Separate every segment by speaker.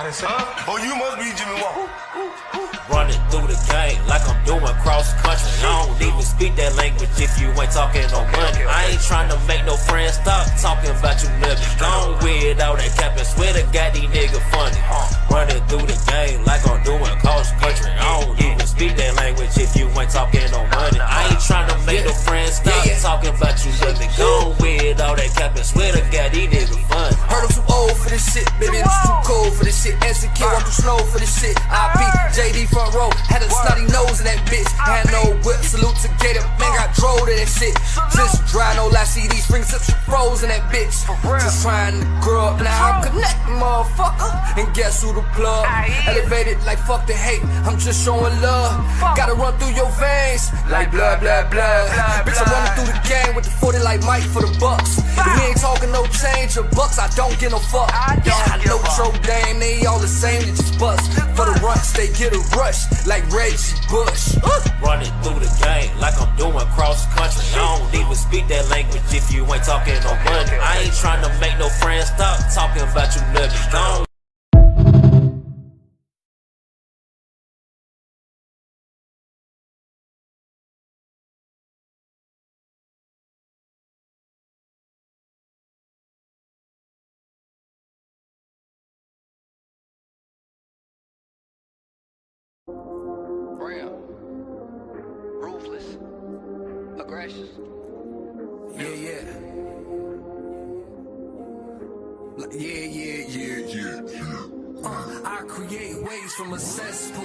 Speaker 1: Oh, you must be Jimmy Walker.
Speaker 2: Running through the game like I'm doing cross country. I don't even speak that language if you ain't talking no money. I ain't trying to make no friends, stop talking about you niggas. Gone with all that cap and swear to God these niggas funny. Running through the game like I'm doing cross country. I don't even speak that language if you ain't talking no money. I ain't trying to make no friends, stop talking about you niggas. Gone with all that cap and swear to God these niggas funny.
Speaker 3: Heard I'm too old for this shit, baby, I'm too cold for this shit. SK walk through snow for this shit. IP, JD front row, had a snotty nose in that bitch. Had no whip, salute to Gator, man got drove to that shit. Just dry, no last CD, spring sips froze in that bitch. Just trying to grow up now, I'm connecting, motherfucker. And guess who the plug? Elevated like fuck the hate, I'm just showing love. Gotta run through your veins like blood, blood, blood. Bitch, I'm running through the game with the 40 like Mike for the bucks. If we ain't talking no change or bucks, I don't get no fuck. Yeah, I know Tro Dame, they all the same, they just bust. For the runs, they get a rush like Reggie Bush.
Speaker 2: Running through the game like I'm doing cross country. I don't even speak that language if you ain't talking no money. I ain't trying to make no friends, stop talking about you niggas. Gone.
Speaker 3: Ruthless, aggression. Yeah. I create waves from a cesspool.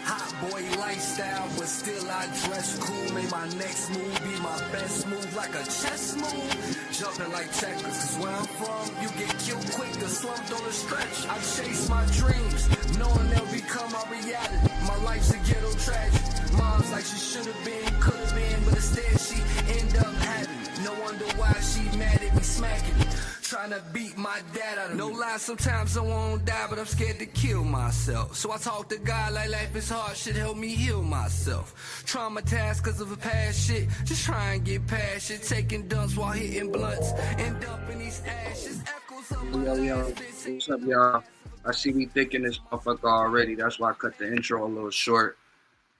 Speaker 3: Hot boy lifestyle, but still I dress cool. Make my next move be my best move, like a chess move. Jumping like checkers, cause where I'm from, you get killed quick, the slumped on the stretch. I chase my dreams, knowing they'll become my reality. My life's a ghetto tragedy. Mom's like she should've been, could've been, but instead she end up having it. No wonder why she mad at me smacking it. Trying to beat my dad out of me. No lie, sometimes I won't die, but I'm scared to kill myself. So I talk to God like life is hard, shit help me heal myself. Traumatized cause of a past shit, just try and get past shit. Taking dumps while hitting blunts, end up in these ashes. Echoes of my
Speaker 4: Yo, what's up, y'all? I see me thinking this motherfucker already. That's why I cut the intro a little short.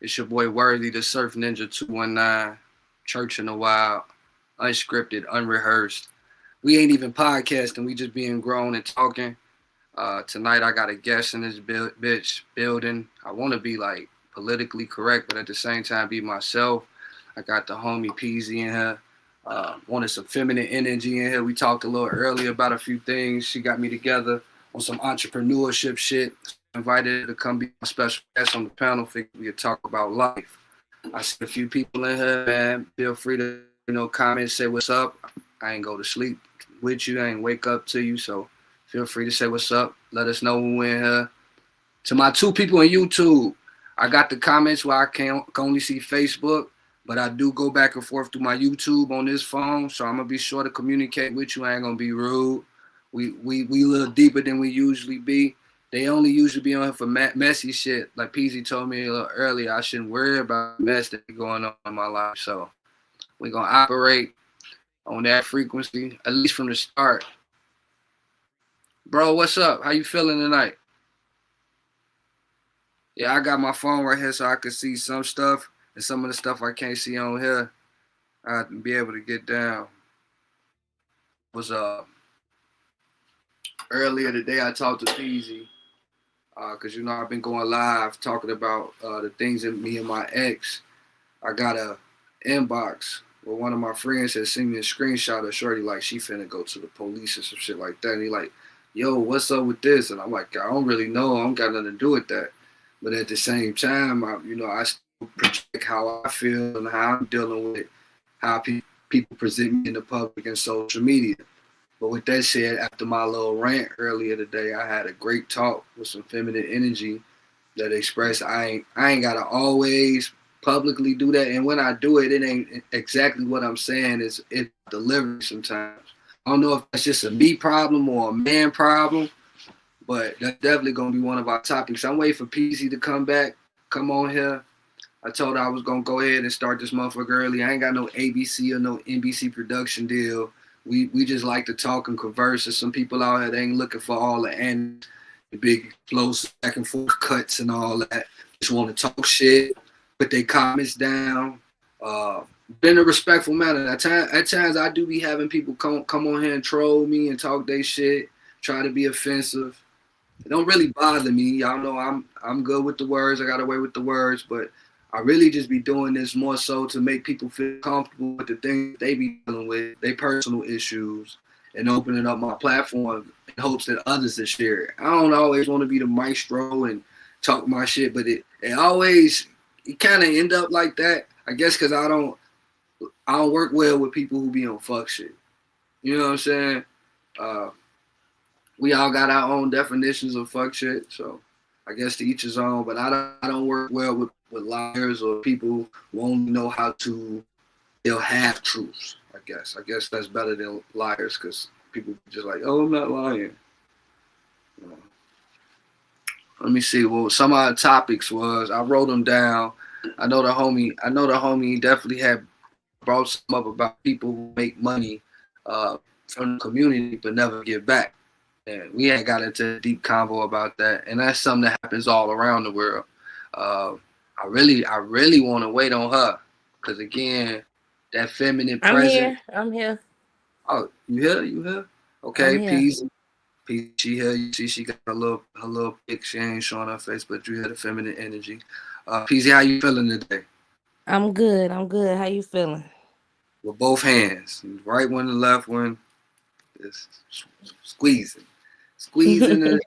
Speaker 4: It's your boy Worthy, the Surf Ninja 219, Church in the Wild, unscripted, unrehearsed. We ain't even podcasting, we just being grown and talking. Tonight I got a guest in this bitch building. I want to be like politically correct, but at the same time be myself. I got the homie Peasy in here. Wanted some feminine energy in here. We talked a little earlier about a few things. She got me together on some entrepreneurship shit. Invited her to come be my special guest on the panel. Figured we could talk about life. I see a few people in here, man. Feel free to, comment, say what's up. I ain't go to sleep with you. I ain't wake up to you. So feel free to say what's up. Let us know when we're in here. To my two people in YouTube, I got the comments where I can only see Facebook, but I do go back and forth through my YouTube on this phone. So I'm going to be sure to communicate with you. I ain't going to be rude. We a little deeper than we usually be. They only usually be on here for messy shit. Like Peasy told me a little earlier, I shouldn't worry about the mess that's going on in my life. So we're going to operate on that frequency, at least from the start. Bro, what's up? How you feeling tonight? Yeah, I got my phone right here so I can see some stuff, and some of the stuff I can't see on here, I have to be able to get down. Was earlier today I talked to Peasy, because I've been going live talking about the things that me and my ex. I got a inbox where one of my friends had sent me a screenshot of shorty like she finna go to the police or some shit like that. And he like, yo, what's up with this? And I'm like, I don't really know. I don't got nothing to do with that. But at the same time, I still project how I feel and how I'm dealing with how people present me in the public and social media. But with that said, after my little rant earlier today, I had a great talk with some feminine energy that expressed I ain't gotta always publicly do that, and when I do it, it ain't exactly what I'm saying. It delivery sometimes. I don't know if that's just a me problem or a man problem, but that's definitely gonna be one of our topics. I'm waiting for Peasy to come on here. I told her I was gonna go ahead and start this motherfucker early. I ain't got no ABC or no NBC production deal. We just like to talk and converse. There's some people out here that ain't looking for all the big explosive back and forth cuts and all that. Just want to talk shit, put their comments down, in a respectful manner. At times I do be having people come on here and troll me and talk their shit, try to be offensive. It don't really bother me. Y'all know I'm good with the words. I got away with the words, but I really just be doing this more so to make people feel comfortable with the things they be dealing with, their personal issues, and opening up my platform in hopes that others will share it. I don't always want to be the maestro and talk my shit, but it kind of end up like that. I guess because I don't work well with people who be on fuck shit. You know what I'm saying? We all got our own definitions of fuck shit, so I guess to each his own. But I don't work well with liars or people who only know how to tell half truths. I guess that's better than liars because people just like, oh, I'm not lying. Let me see. Well, some of the topics was I wrote them down. I know the homie definitely had brought some up about people who make money from the community but never give back. And we ain't got into a deep convo about that. And that's something that happens all around the world. I really want to wait on her because again, that feminine presence.
Speaker 5: I'm here.
Speaker 4: Oh, you here? Okay, Peace. She here. You see, she got her little pic. She ain't showing her face, but you hear the feminine energy. Peasy, how you feeling today?
Speaker 5: I'm good. How you feeling?
Speaker 4: With both hands, right one and left one, is squeezing it.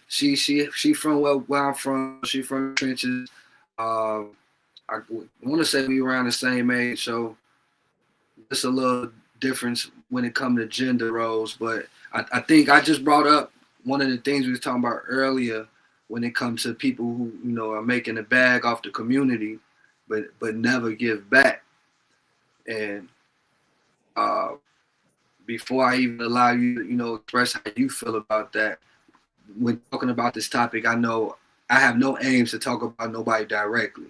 Speaker 4: She from where I'm from. She from the trenches. I want to say we around the same age, so it's a little difference when it comes to gender roles. But I think I just brought up one of the things we was talking about earlier when it comes to people who are making a bag off the community, but never give back. And before I even allow you to express how you feel about that, when talking about this topic, I know I have no aims to talk about nobody directly,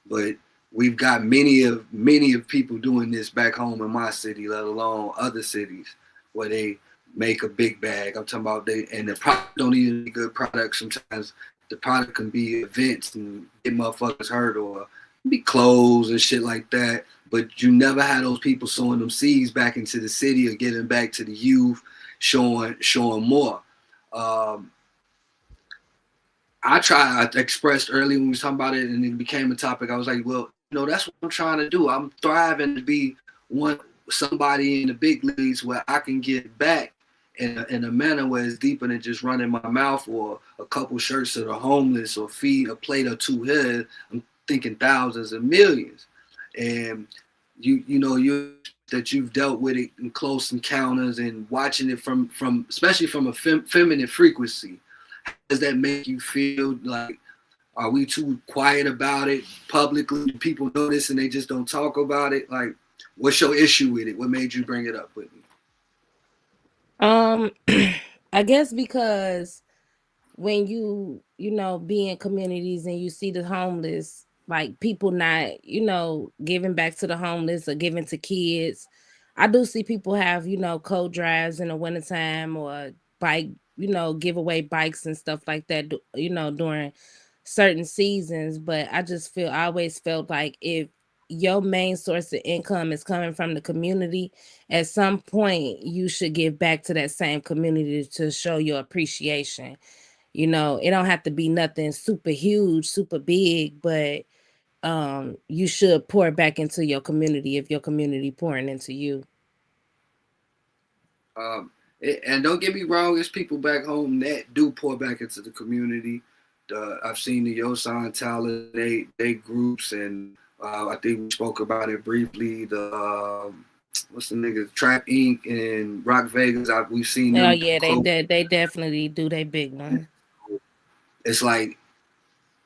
Speaker 4: but we've got many of people doing this back home in my city, let alone other cities where they make a big bag. I'm talking about and the product don't even be good products. Sometimes the product can be events and get motherfuckers hurt or be clothes and shit like that. But you never had those people sowing them seeds back into the city or giving back to the youth, showing more. I expressed earlier when we was talking about it and it became a topic. I was like, well, that's what I'm trying to do. I'm thriving to be somebody in the big leagues where I can get back in a manner where it's deeper than just running my mouth or a couple shirts to the homeless or feed a plate or two here. I'm thinking thousands and millions. And that you've dealt with it in close encounters and watching it from especially from a feminine frequency. How does that make you feel? Like, are we too quiet about it publicly? Do people notice and they just don't talk about it? Like, what's your issue with it? What made you bring it up with me?
Speaker 5: I guess because when you be in communities and you see the homeless, like people not, giving back to the homeless or giving to kids. I do see people have, coat drives in the wintertime or bike, give away bikes and stuff like that, during certain seasons. But I always felt like if your main source of income is coming from the community, at some point you should give back to that same community to show your appreciation. It don't have to be nothing super huge, super big, but you should pour back into your community if your community pouring into you.
Speaker 4: And don't get me wrong, there's people back home that do pour back into the community. I've seen the Yosan Talent, they groups, and I think we spoke about it briefly. The what's the nigga, Trap Inc. and Rock Vegas. We've seen them.
Speaker 5: Oh yeah, they definitely do they big one.
Speaker 4: It's like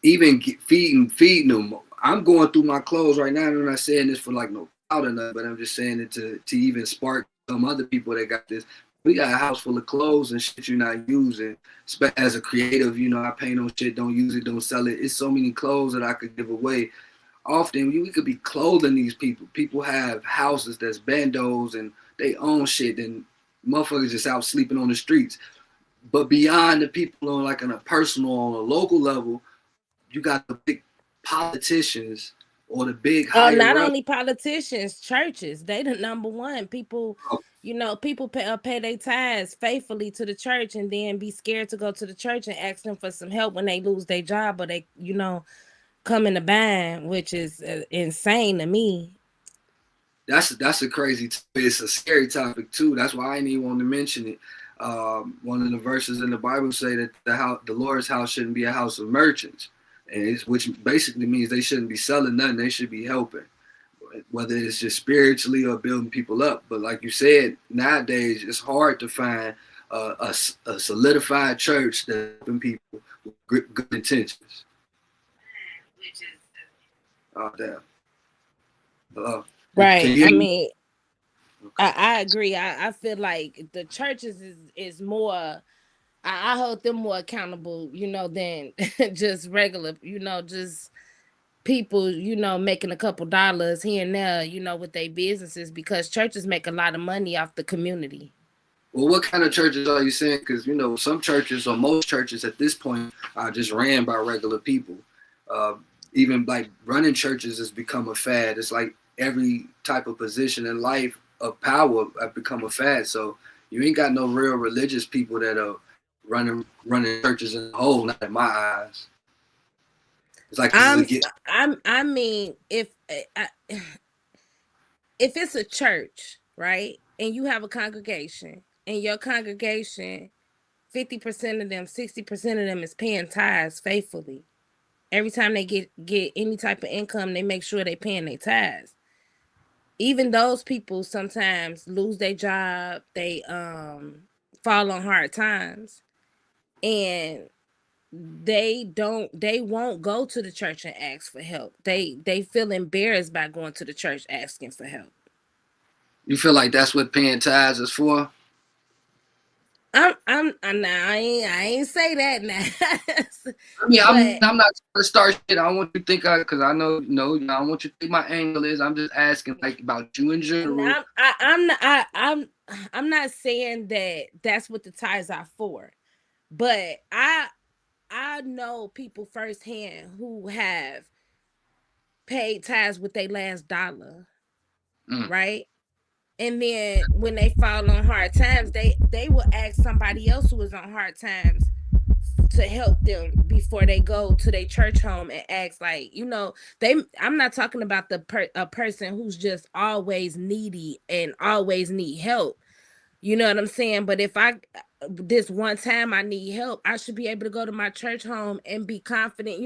Speaker 4: even feeding them. I'm going through my clothes right now. I'm not saying this for like no clout or nothing, but I'm just saying it to even spark some other people that got this. We got a house full of clothes and shit you're not using. As a creative, I paint on shit, don't use it, don't sell it. It's so many clothes that I could give away. Often we could be clothing these people. People have houses that's bandos and they own shit and motherfuckers just out sleeping on the streets. But beyond the people on like on a personal, on a local level, you got the big politicians or the big
Speaker 5: Oh,
Speaker 4: higher
Speaker 5: not
Speaker 4: up.
Speaker 5: only politicians, churches. They the number one. People, people pay their tithes faithfully to the church and then be scared to go to the church and ask them for some help when they lose their job or they, come in the bind, which is insane to me.
Speaker 4: That's a crazy. It's a scary topic too. That's why I didn't even want to mention it. One of the verses in the Bible say that the Lord's house shouldn't be a house of merchants, which basically means they shouldn't be selling nothing. They should be helping, whether it's just spiritually or building people up. But like you said, nowadays it's hard to find a solidified church that's helping people with good intentions. Oh damn.
Speaker 5: Right.
Speaker 4: You
Speaker 5: I
Speaker 4: hear me?
Speaker 5: mean, I agree. I feel like the churches is more. I hold them more accountable, than just regular, just people, making a couple dollars here and there, with their businesses because churches make a lot of money off the community.
Speaker 4: Well, what kind of churches are you saying? Because some churches or most churches at this point are just ran by regular people. Uh, Even like running churches has become a fad. It's like every type of position in life of power have become a fad. So you ain't got no real religious people that are running churches in the whole. Not in my eyes. It's like this is a
Speaker 5: I'm
Speaker 4: get.
Speaker 5: I mean, if it's a church, right, and you have a congregation, and your congregation, 50% of them, 60% of them is paying tithes faithfully. Every time they get any type of income, they make sure they paying their tithes. Even those people sometimes lose their job, they fall on hard times, and they won't go to the church and ask for help. They feel embarrassed by going to the church asking for help.
Speaker 4: You feel like that's what paying tithes is for?
Speaker 5: Now I ain't say that now.
Speaker 4: I mean, I'm
Speaker 5: But
Speaker 4: I'm not trying to start shit. I don't want you to think because I know I don't want you to think my angle is. I'm just asking like about you in general.
Speaker 5: I'm not saying that that's what the ties are for, but I know people firsthand who have paid ties with their last dollar,
Speaker 4: Mm.
Speaker 5: right? And then when they fall on hard times, they will ask somebody else who is on hard times to help them before they go to their church home and ask, like, they I'm not talking about a person who's just always needy and always need help. You know what I'm saying? But if I this one time I need help, I should be able to go to my church home and be confident,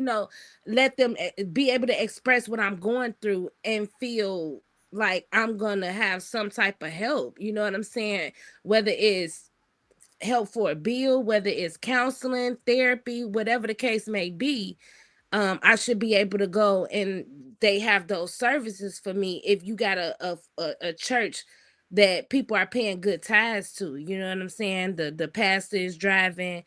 Speaker 5: let them be able to express what I'm going through and feel like I'm gonna have some type of help. You know what I'm saying? Whether it's help for a bill, whether it's counseling, therapy, whatever the case may be, I should be able to go and they have those services for me. If you got a church that people are paying good tithes to, you know what I'm saying? The pastor is driving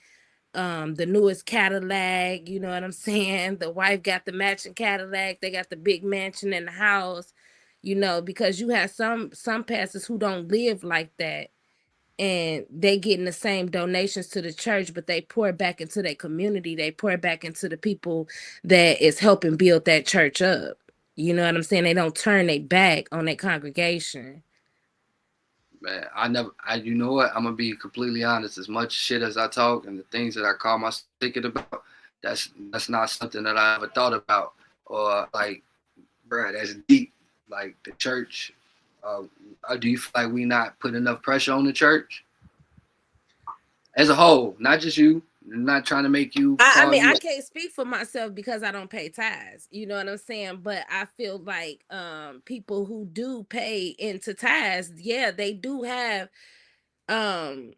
Speaker 5: the newest Cadillac, you know what I'm saying? The wife got the matching Cadillac, they got the big mansion in the house, because you have some pastors who don't live like that and they getting the same donations to the church, but they pour back into their community. They pour back into the people that is helping build that church up. You know what I'm saying? They don't turn their back on their congregation.
Speaker 4: Man, you know what? I'm gonna be completely honest. As much shit as I talk and the things that I call myself thinking about, that's not something that I ever thought about. Or like, bruh, that's deep. Like the church. Uh, do you feel like we not put enough pressure on the church as a whole? Not just you. I'm not trying to make you
Speaker 5: I
Speaker 4: call
Speaker 5: mean,
Speaker 4: you.
Speaker 5: I can't speak for myself because I don't pay tithes. You know what I'm saying? But I feel like people who do pay into tithes, yeah, they do have um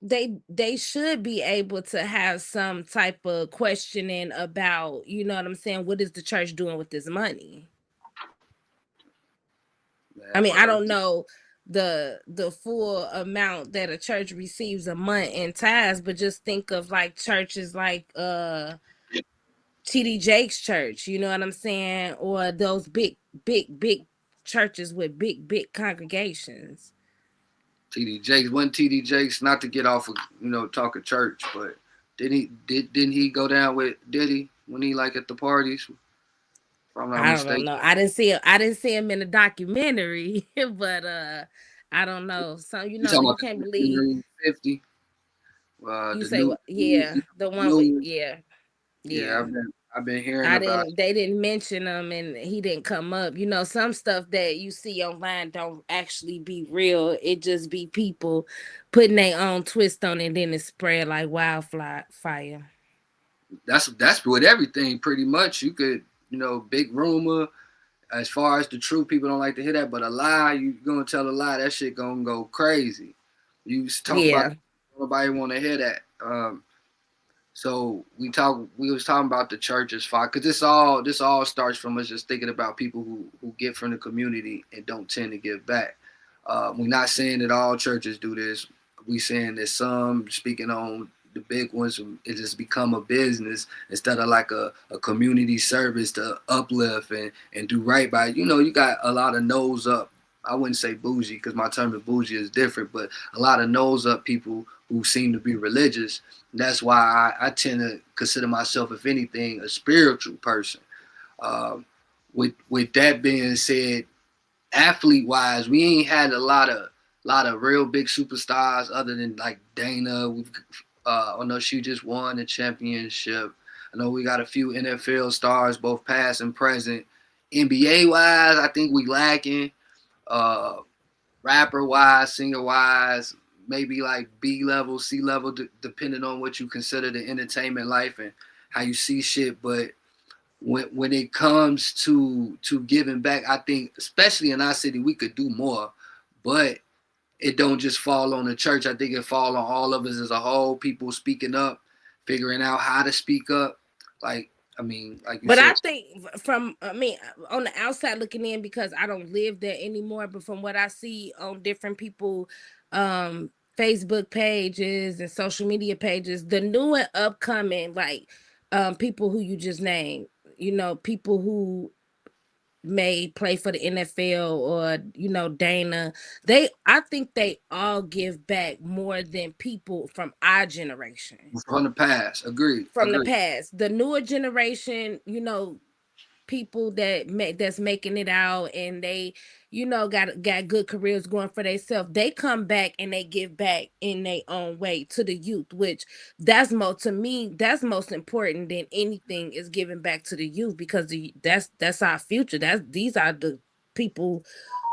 Speaker 5: they should be able to have some type of questioning about, you know what I'm saying, what is the church doing with this money? I
Speaker 4: Man,
Speaker 5: mean, I
Speaker 4: word.
Speaker 5: don't know the full amount that a church receives a month in tithes, but just think of like churches like TD Jake's church, you know what I'm saying, or those big churches with big congregations.
Speaker 4: TD Jakes wasn't TD Jakes, not to get off of talking church, but didn't he go down with Diddy when he like at the parties? If I'm not
Speaker 5: I don't
Speaker 4: mistaken.
Speaker 5: know. I didn't see him in the documentary, but I don't know. So
Speaker 4: You talking
Speaker 5: you
Speaker 4: about
Speaker 5: can't believe
Speaker 4: the 50?
Speaker 5: you
Speaker 4: The
Speaker 5: say
Speaker 4: new,
Speaker 5: what? Yeah, the one with yeah,
Speaker 4: yeah,
Speaker 5: yeah.
Speaker 4: I've been hearing
Speaker 5: I
Speaker 4: about.
Speaker 5: didn't they didn't mention him and he didn't come up. Some stuff that you see online don't actually be real. It just be people putting their own twist on it and then it spread like wildfire fire.
Speaker 4: That's with everything pretty much. You could big rumor. As far as the truth, people don't like to hear that, but a lie, you gonna tell a lie, that shit gonna go crazy. You talk about
Speaker 5: Yeah.
Speaker 4: nobody want to hear that. So we was talking about the church's fight because this all starts from us just thinking about people who get from the community and don't tend to give back. We're not saying that all churches do this. We saying that some, speaking on the big ones, it just become a business instead of like a community service to uplift and do right by. You got a lot of nose up. I wouldn't say bougie because my term of bougie is different, but a lot of nose up people who seem to be religious. That's why I tend to consider myself, if anything, a spiritual person. Um, with that being said, athlete wise, we ain't had a lot of real big superstars other than like Dana. I know she just won the championship. I know we got a few NFL stars, both past and present. NBA wise, I think we lacking. Uh, Rapper wise, singer wise, maybe like B level, C level, depending on what you consider the entertainment life and how you see shit. But when it comes to giving back, I think especially in our city we could do more, but it don't just fall on the church. I think it fall on all of us as a whole. People speaking up, figuring out how to speak up. Like like you
Speaker 5: But
Speaker 4: said,
Speaker 5: I think on the outside looking in, because I don't live there anymore, but from what I see on different people Facebook pages and social media pages, the new and upcoming like people who you just named, people who may play for the NFL or Dana, I think they all give back more than people from our generation,
Speaker 4: from the past, agreed,
Speaker 5: from the
Speaker 4: agreed.
Speaker 5: past. The newer generation, people that's making it out and they got good careers going for themselves, they come back and they give back in their own way to the youth, which to me that's most important than anything, is giving back to the youth, because that's our future. These are the people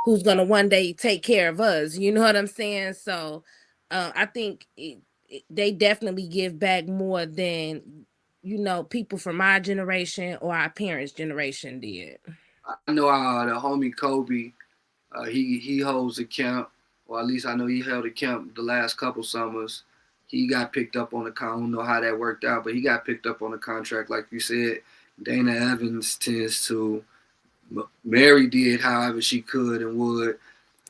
Speaker 5: who's gonna one day take care of us, you know what I'm saying? So I think they definitely give back more than people from our generation or our parents' generation did.
Speaker 4: I know the homie Kobe. He holds a camp, or at least I know he held a camp the last couple summers. He got picked up on I don't know how that worked out, but he got picked up on a contract, like you said. Dana Evans tends to. Mary did however she could and would,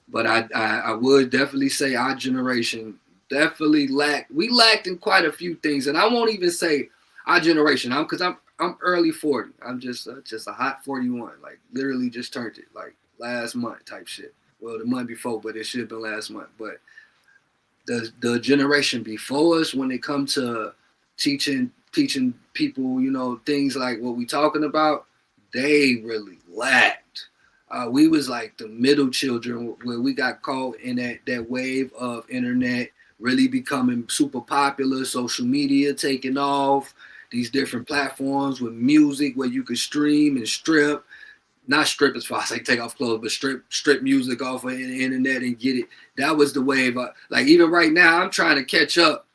Speaker 4: but I would definitely say our generation definitely lacked. We lacked in quite a few things, and I won't even say our generation. I'm early 40. I'm just a hot 41. Like literally just turned it like last month type shit. Well, the month before, but it should have been last month. But the generation before us, when it comes to teaching people, things like what we talking about, they really lacked. We was like the middle children where we got caught in that wave of internet really becoming super popular, social media taking off, these different platforms with music where you could stream and strip, not strip as far as like take off clothes, but strip music off of the internet and get it. That was the wave. Like even right now, I'm trying to catch up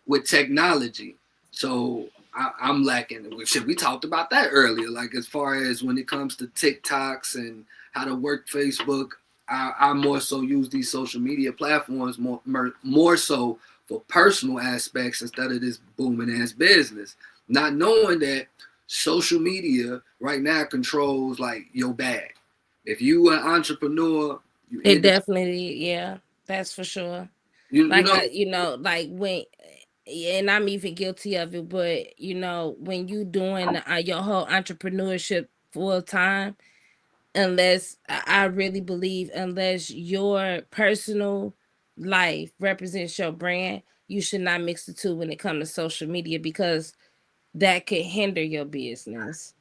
Speaker 4: with technology. So I'm lacking. Shit, we talked about that earlier. Like as far as when it comes to TikToks and how to work Facebook, I more so use these social media platforms more so for personal aspects instead of this booming ass business. Not knowing that social media right now controls like your bag. If you an entrepreneur, you
Speaker 5: It
Speaker 4: independent.
Speaker 5: definitely, yeah, that's for sure.
Speaker 4: You
Speaker 5: Like
Speaker 4: know,
Speaker 5: like when, yeah, and I'm even guilty of it, but when you doing your whole entrepreneurship full time, unless I really believe, unless your personal life represents your brand, you should not mix the two when it comes to social media, because that could hinder your business.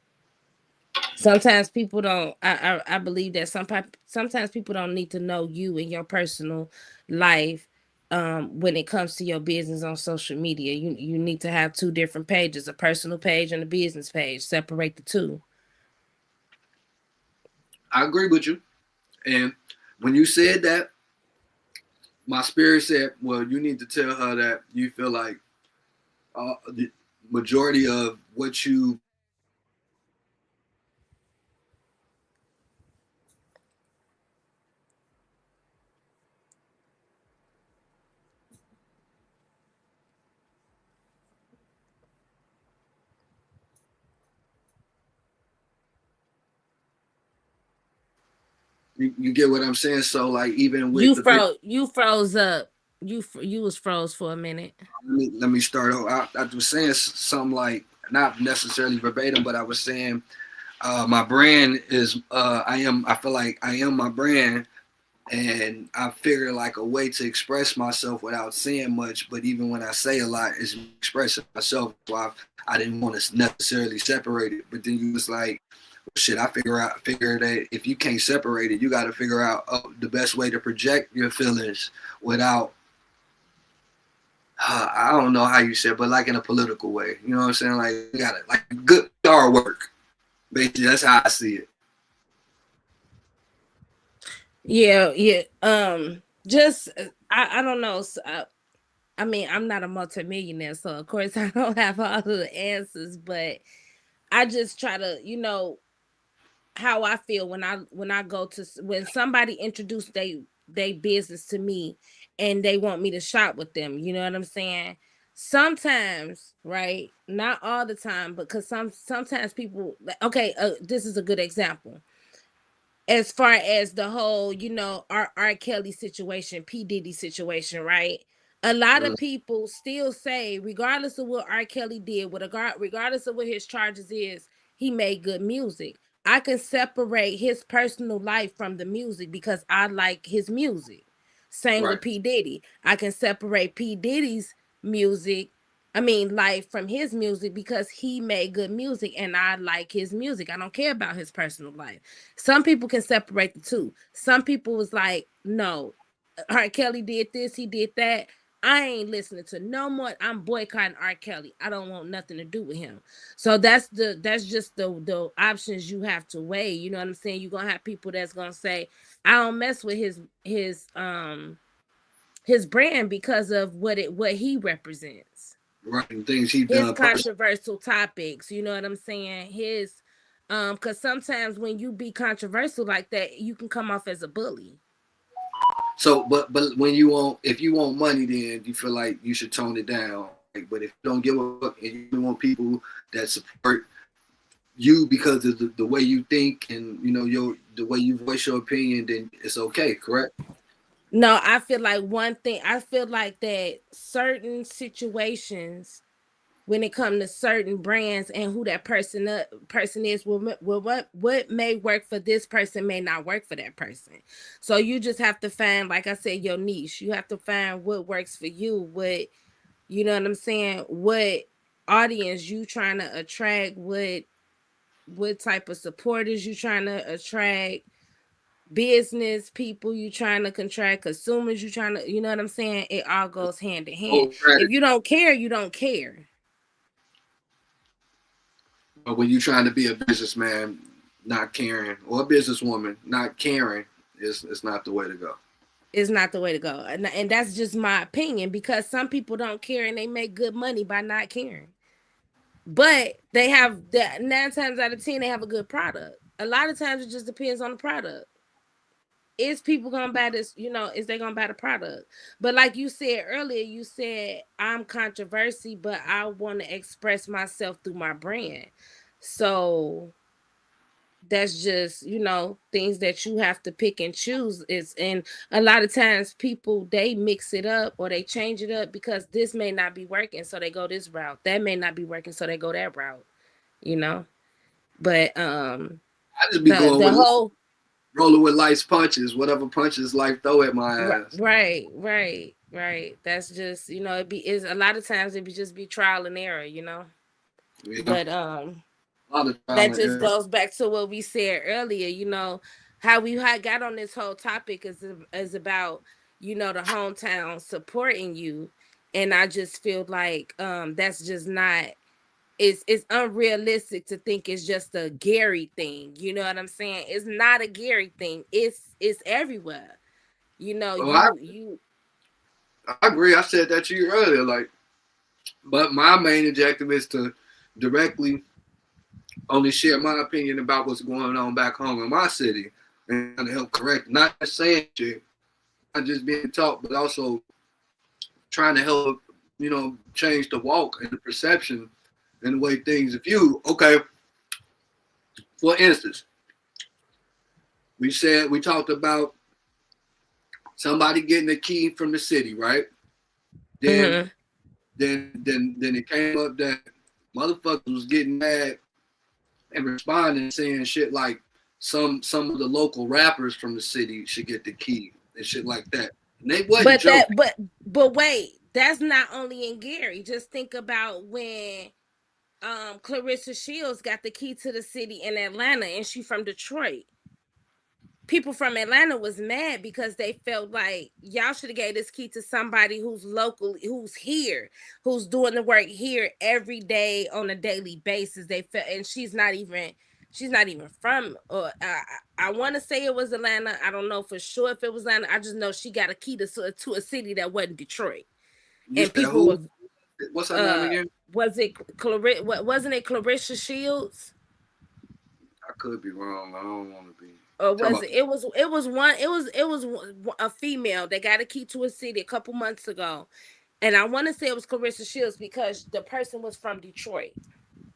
Speaker 5: Sometimes people don't. I believe that sometimes people don't need to know you and your personal life when it comes to your business on social media. You need to have two different pages, a personal page and a business page. Separate the two.
Speaker 4: I agree with you. And when you said that, my spirit said, well, you need to tell her that you feel like the majority of what you get what I'm saying. So like even with
Speaker 5: You froze up. You was froze for a minute.
Speaker 4: let me start over. I was saying something like not necessarily verbatim, but I was saying my brand is I feel like I am my brand, and I figured like a way to express myself without saying much. But even when I say a lot, it's expressing myself. So I didn't want to necessarily separate it. But then you was like, well, shit, I figure that if you can't separate it, you got to figure out the best way to project your feelings without. I don't know how you said, but like in a political way. You know what I'm saying? Like you got it, like good PR work. Basically, that's how I see it.
Speaker 5: Yeah. Just I don't know. So, I mean, I'm not a multimillionaire, so of course I don't have all the answers, but I just try to, how I feel when I go to when somebody introduce they business to me and they want me to shop with them. You know what I'm saying? Sometimes, right? Not all the time, because sometimes people. Okay, this is a good example. As far as the whole, R. Kelly situation, P. Diddy situation, right? A lot of people still say, regardless of what R. Kelly did, regardless of what his charges is, he made good music. I can separate his personal life from the music because I like his music. Same
Speaker 4: Right.
Speaker 5: with P. Diddy. I can separate P. Diddy's music, life from his music, because he made good music and I like his music. I don't care about his personal life. Some people can separate the two. Some people was like, no, R. Kelly did this, he did that. I ain't listening to no more. I'm boycotting R. Kelly. I don't want nothing to do with him. So that's just the options you have to weigh. You know what I'm saying? You're gonna have people that's gonna say, I don't mess with his brand because of what he represents.
Speaker 4: Right. And things he
Speaker 5: His
Speaker 4: done personally.
Speaker 5: controversial topics, you know what I'm saying? His because sometimes when you be controversial like that, you can come off as a bully.
Speaker 4: So, but when if you want money, then you feel like you should tone it down. Like, but if you don't give a fuck and you want people that support you because of the way you think and the way you voice your opinion, then it's okay, correct?
Speaker 5: No, I feel like that certain situations, when it comes to certain brands and who that person is, what may work for this person may not work for that person. So you just have to find, like I said, your niche. You have to find what works for you. What, you know what I'm saying? What audience you trying to attract? What type of supporters you trying to attract? Business people you trying to contract, consumers you trying to, you know what I'm saying? It all goes hand in hand.
Speaker 4: Oh, right.
Speaker 5: If you don't care, you don't care.
Speaker 4: But when you're trying to be a businessman, not caring, or a businesswoman, not caring, is not the way to go.
Speaker 5: It's not the way to go. And that's just my opinion, because some people don't care and they make good money by not caring. But they have that 9 times out of 10, they have a good product. A lot of times it just depends on the product. Is people gonna buy this, is they gonna buy the product? But like you said earlier, you said I'm controversy, but I want to express myself through my brand. So that's just, things that you have to pick and choose. And a lot of times people, they mix it up or they change it up because this may not be working, so they go this route. That may not be working, so they go that route, you know. But
Speaker 4: I just be going
Speaker 5: the
Speaker 4: with
Speaker 5: whole
Speaker 4: rolling with life's punches, whatever punches life throw at my ass.
Speaker 5: Right. That's just, is a lot of times it be just be trial and error,
Speaker 4: Yeah.
Speaker 5: But
Speaker 4: A lot of trial
Speaker 5: that
Speaker 4: and
Speaker 5: just
Speaker 4: error.
Speaker 5: goes back to what we said earlier, how we had got on this whole topic is about, the hometown supporting you. And I just feel like that's just not, it's unrealistic to think it's just a Gary thing. You know what I'm saying? It's not a Gary thing. It's everywhere.
Speaker 4: Oh, I agree. I said that to you earlier. Like, but my main objective is to directly only share my opinion about what's going on back home in my city and to help correct, not just saying shit, not just being taught, but also trying to help, change the walk and the perception and the way things are viewed. Okay, for instance, we talked about somebody getting a key from the city, right? Then
Speaker 5: Mm-hmm.
Speaker 4: then it came up that motherfuckers was getting mad and responding, saying shit like some of the local rappers from the city should get the key and shit like that. And they wasn't joking.
Speaker 5: But wait, that's not only in Gary. Just think about when Clarissa Shields got the key to the city in Atlanta, and she from Detroit. People from Atlanta was mad because they felt like y'all should have gave this key to somebody who's local, who's here, who's doing the work here every day on a daily basis. They felt, and she's not even from. Or I want to say it was Atlanta. I don't know for sure if it was Atlanta. I just know she got a key to a city that wasn't Detroit,
Speaker 4: You
Speaker 5: and
Speaker 4: said
Speaker 5: people
Speaker 4: who?
Speaker 5: were.
Speaker 4: What's her name again?
Speaker 5: Was it wasn't it Clarissa Shields?
Speaker 4: I could be wrong. I don't want to be.
Speaker 5: Or was it? It was a female that got a key to a city a couple months ago, and I want to say it was Clarissa Shields because the person was from Detroit,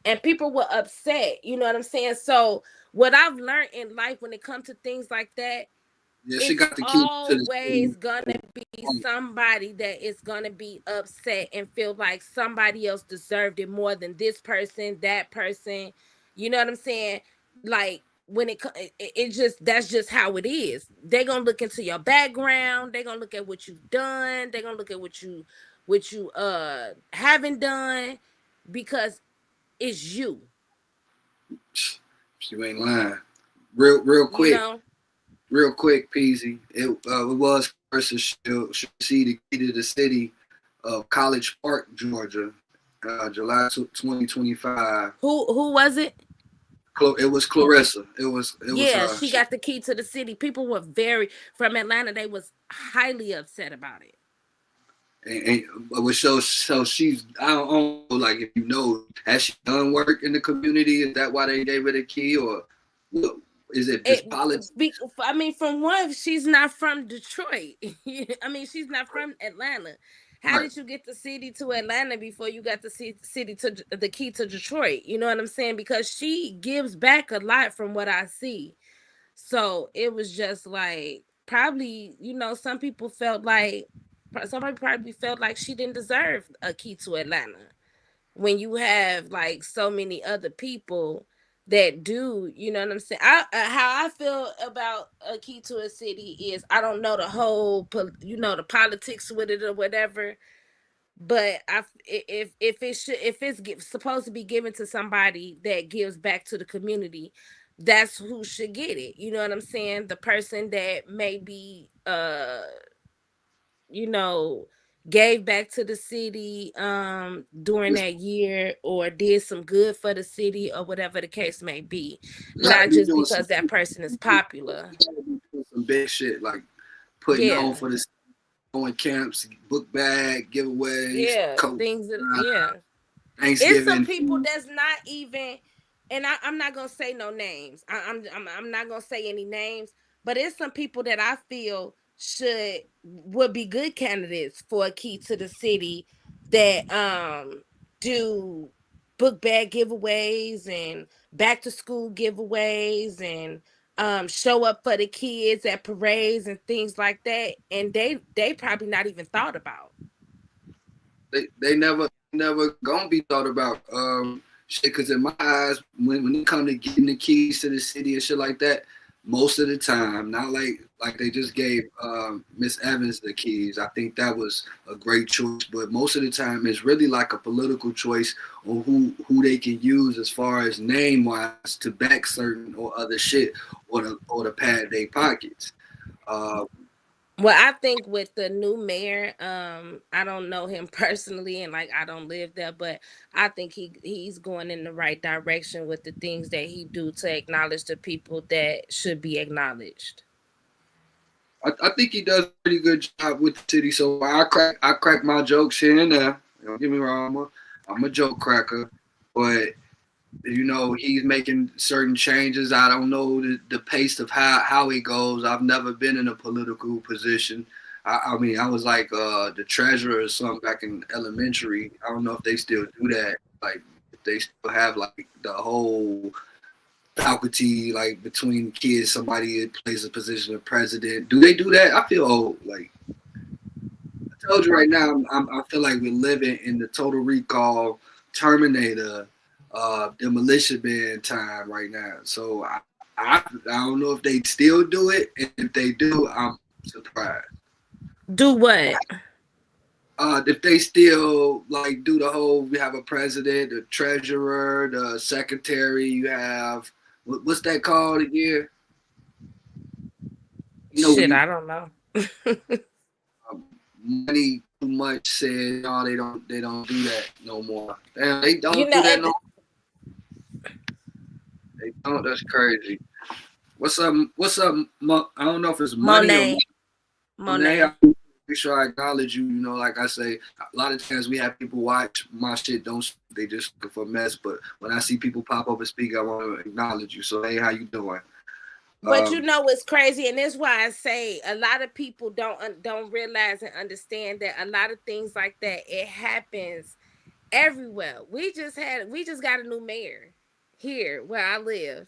Speaker 5: and people were upset. You know what I'm saying? So what I've learned in life when it comes to things like that,
Speaker 4: Yeah, she
Speaker 5: it's
Speaker 4: got the key to the
Speaker 5: always
Speaker 4: city.
Speaker 5: gonna be somebody that is gonna be upset and feel like somebody else deserved it more than this person, that person. You know what I'm saying? Like when it just, that's just how it is. They're gonna look into your background, they're gonna look at what you've done, they're gonna look at what you haven't done, because it's you.
Speaker 4: She ain't lying. Real
Speaker 5: You
Speaker 4: quick.
Speaker 5: know?
Speaker 4: Real quick, Peasy. It was versus she the key to the city of College Park, Georgia, July 2025.
Speaker 5: Who was it?
Speaker 4: It was Clarissa. It was
Speaker 5: Yeah, she got the key to the city. People were from Atlanta, they was highly upset about it.
Speaker 4: and so she's, I don't know, like, if you know, has she done work in the community? Is that why they gave her the key, or is it just politics?
Speaker 5: I mean, from one, she's not from Detroit. I mean, she's not from Atlanta. How
Speaker 4: Right.
Speaker 5: did you get the city to Atlanta before you got the city to the key to Detroit? You know what I'm saying? Because she gives back a lot from what I see. So it was just like, probably, somebody probably felt like she didn't deserve a key to Atlanta when you have like so many other people that do. You know what I'm saying? How I feel about a key to a city is, I don't know the whole the politics with it or whatever, but if it's supposed to be given to somebody that gives back to the community, that's who should get it. You know what I'm saying? The person that maybe you know gave back to the city during that year, or did some good for the city, or whatever the case may be, not just because that person is popular.
Speaker 4: Some big shit, like putting on
Speaker 5: Yeah,
Speaker 4: for the going camps, book bag giveaways,
Speaker 5: yeah,
Speaker 4: coat,
Speaker 5: things that, yeah. It's some
Speaker 4: Thanksgiving
Speaker 5: people
Speaker 4: food.
Speaker 5: that's not even, and I'm not gonna say no names. I'm not gonna say any names, but it's some people that I feel would be good candidates for a key to the city, that do book bag giveaways and back to school giveaways, and show up for the kids at parades and things like that, and they probably not even thought about.
Speaker 4: They never gonna be thought about. Shit, because in my eyes, when it come to getting the keys to the city and shit like that, most of the time, not like they just gave Miss Evans the keys. I think that was a great choice, but most of the time it's really like a political choice on who they can use as far as name wise to back certain or other shit or to pad their pockets. Uh,
Speaker 5: Well, I think with the new mayor, I don't know him personally, and like I don't live there, but I think he's going in the right direction with the things that he do to acknowledge the people that should be acknowledged.
Speaker 4: I think he does a pretty good job with the city. So I crack my jokes here and there. Don't get me wrong, I'm a joke cracker, but he's making certain changes. I don't know the pace of how it goes. I've never been in a political position. I mean, I was like the treasurer or something back in elementary. I don't know if they still do that. Like, if they still have like the whole faculty, like between kids, somebody that plays a position of president. Do they do that? I feel old. Like I told you right now, I feel like we're living in the Total Recall Terminator demolition man time right now. So I don't know if they still do it, and if they do, I'm surprised.
Speaker 5: Do what?
Speaker 4: If they still like do the whole, we have a president, the treasurer, the secretary, you have what's that called again?
Speaker 5: Shit, I don't know.
Speaker 4: Money too much said no, they don't do that no more. Damn, they don't
Speaker 5: You
Speaker 4: do
Speaker 5: know,
Speaker 4: that no. They don't. That's crazy. What's up? What's up? I don't know if it's money or Monet.
Speaker 5: Monet.
Speaker 4: Make sure I acknowledge you. Like I say, a lot of times we have people watch my shit. They just look for mess. But when I see people pop up and speak, I want to acknowledge you. So hey, how you doing?
Speaker 5: But it's crazy, and that's why I say a lot of people don't realize and understand that a lot of things like that it happens everywhere. We just got a new mayor here where I live,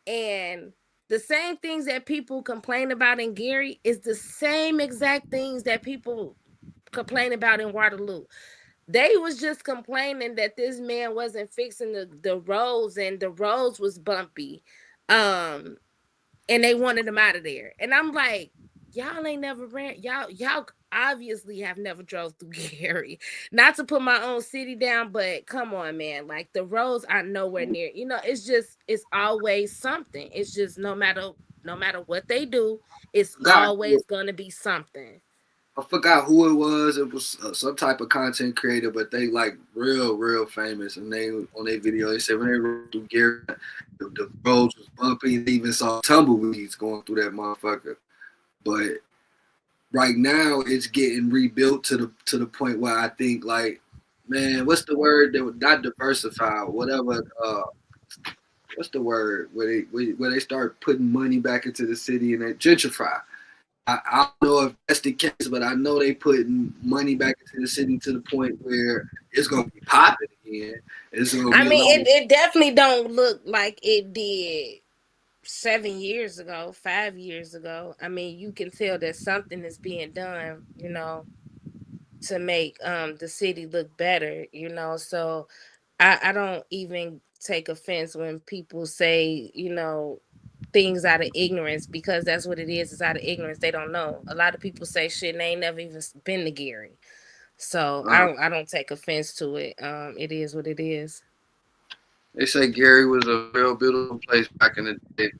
Speaker 5: and the same things that people complain about in Gary is the same exact things that people complain about in Waterloo. They was just complaining that this man wasn't fixing the roads, and the roads was bumpy. And they wanted him out of there. And I'm like, y'all ain't never ran. Y'all obviously have never drove through Gary. Not to put my own city down, but come on, man. Like the roads are nowhere near. It's always something. It's just no matter what they do, it's always gonna be something.
Speaker 4: I forgot who it was. It was some type of content creator, but they like real famous. And they on their video, they said when they rode through Gary, the roads was bumpy. They even saw tumbleweeds going through that motherfucker. But right now, it's getting rebuilt to the point where I think like, man, what's the word? They were not diversified, whatever. What's the word where they start putting money back into the city and they gentrify. I don't know if that's the case, but I know they putting money back into the city to the point where it's gonna be popping again.
Speaker 5: It definitely don't look like it did 7 years ago, 5 years ago. I mean, you can tell that something is being done, to make the city look better, So I don't even take offense when people say, things out of ignorance, because that's what it is. It's out of ignorance. They don't know. A lot of people say shit and they ain't never even been to Gary. So I don't take offense to it. It is what it is.
Speaker 4: They say Gary was a real beautiful place back in the day.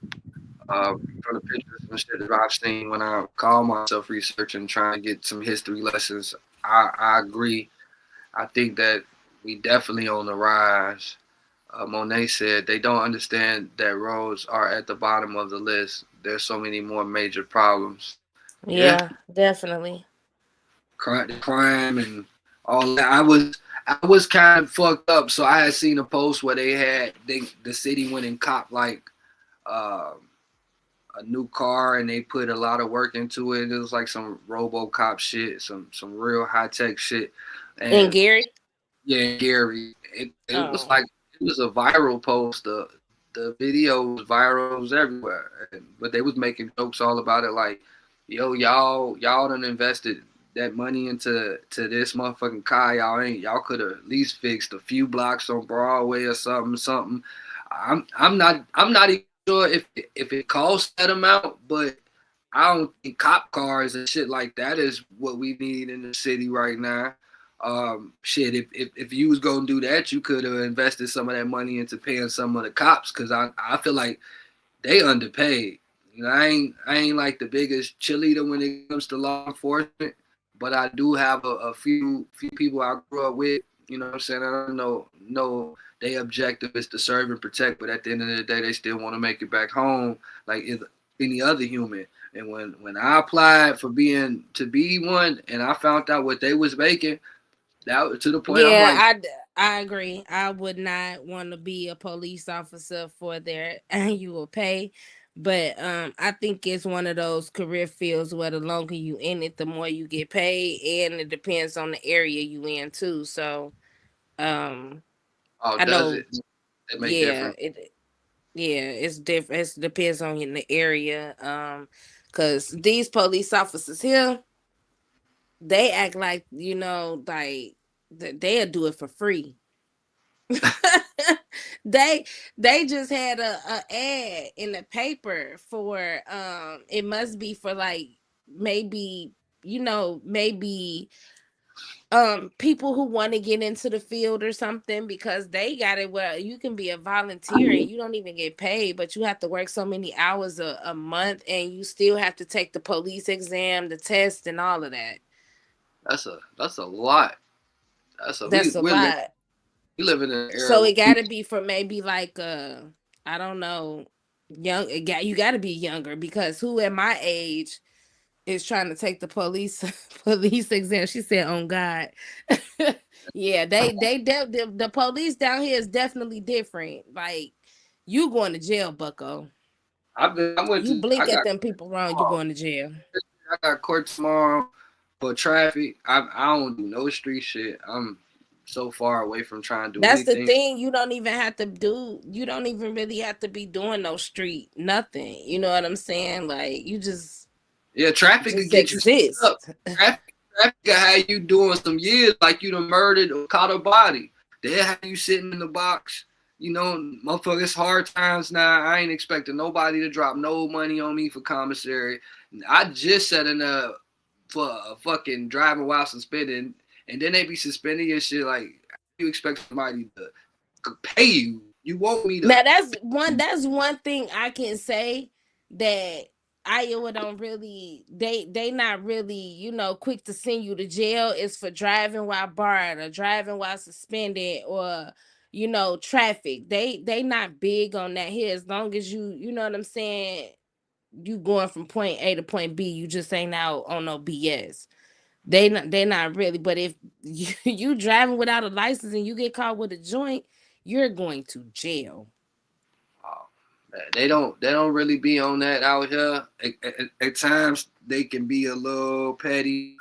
Speaker 4: From the pictures and shit that I've seen when I call myself researching, trying to get some history lessons, I agree. I think that we definitely on the rise. Monet said they don't understand that roads are at the bottom of the list. There's so many more major problems.
Speaker 5: Yeah, definitely.
Speaker 4: Crime and all that. I was kind of fucked up. So I had seen a post where the city went and copped like a new car, and they put a lot of work into it. It was like some RoboCop shit, some real high tech shit. And
Speaker 5: in Gary?
Speaker 4: Yeah, in Gary. It was like it was a viral post. The video was viral. It was everywhere. But they was making jokes all about it, like, yo, y'all done invested that money into this motherfucking car. Y'all could have at least fixed a few blocks on Broadway or something. I'm not even sure if it costs that amount, but I don't think cop cars and shit like that is what we need in the city right now. Shit, if you was gonna do that, you could have invested some of that money into paying some of the cops, because I feel like they underpaid. You know, I ain't like the biggest cheerleader when it comes to law enforcement, but I do have a few people I grew up with. You know what I'm saying? I don't know they objective is to serve and protect, but at the end of the day, they still want to make it back home like any other human. And when I applied for being to be one, and I found out what they was making, that was to the point I'm like,
Speaker 5: Yeah, I agree. I would not want to be a police officer for their annual pay, but I think it's one of those career fields where the longer you in it, the more you get paid, and it depends on the area you in too. So um
Speaker 4: oh,
Speaker 5: I
Speaker 4: does
Speaker 5: know,
Speaker 4: it? It make
Speaker 5: yeah,
Speaker 4: difference.
Speaker 5: it's different. It depends on in the area. Because these police officers here, they act like, like they'll do it for free. they they just had a ad in the paper for it must be for like maybe maybe people who want to get into the field or something, because they got it where you can be a volunteer and you don't even get paid, but you have to work so many hours a month, and you still have to take the police exam, the test, and all of that.
Speaker 4: That's a lot. That's a
Speaker 5: That's a lot.
Speaker 4: we living in an era
Speaker 5: So
Speaker 4: where
Speaker 5: it got to be for maybe like I don't know, you got to be younger, because who at my age is trying to take the police police exam? She said, "On God." Yeah, the police down here is definitely different. Like, you going to jail, Bucko.
Speaker 4: I went
Speaker 5: You
Speaker 4: to
Speaker 5: blink at them people wrong, you going to jail.
Speaker 4: I got court tomorrow for traffic. I don't do no street shit. I'm so far away from trying to do
Speaker 5: That's the
Speaker 4: anything.
Speaker 5: thing. You don't even have to do. You don't even really have to be doing no street nothing. You know what I'm saying? Like, you
Speaker 4: Yeah, traffic could
Speaker 5: just
Speaker 4: get you up.
Speaker 5: exist.
Speaker 4: Traffic could have you doing some years like you done murdered or caught a body. They'll have you sitting in the box. You know, motherfucker, it's hard times now. I ain't expecting nobody to drop no money on me for commissary. I just set in for a fucking driving while suspended, and then they be suspending your shit. Like, you expect somebody to pay you? You want me to?
Speaker 5: Now that's one thing I can say, that Iowa don't really, they not really, quick to send you to jail is for driving while barred or driving while suspended, or traffic. They not big on that here, as long as you know what I'm saying, you going from point A to point B, you just ain't out on no BS. They not really, but if you driving without a license and you get caught with a joint, you're going to jail.
Speaker 4: They don't really be on that out here. At times they can be a little petty.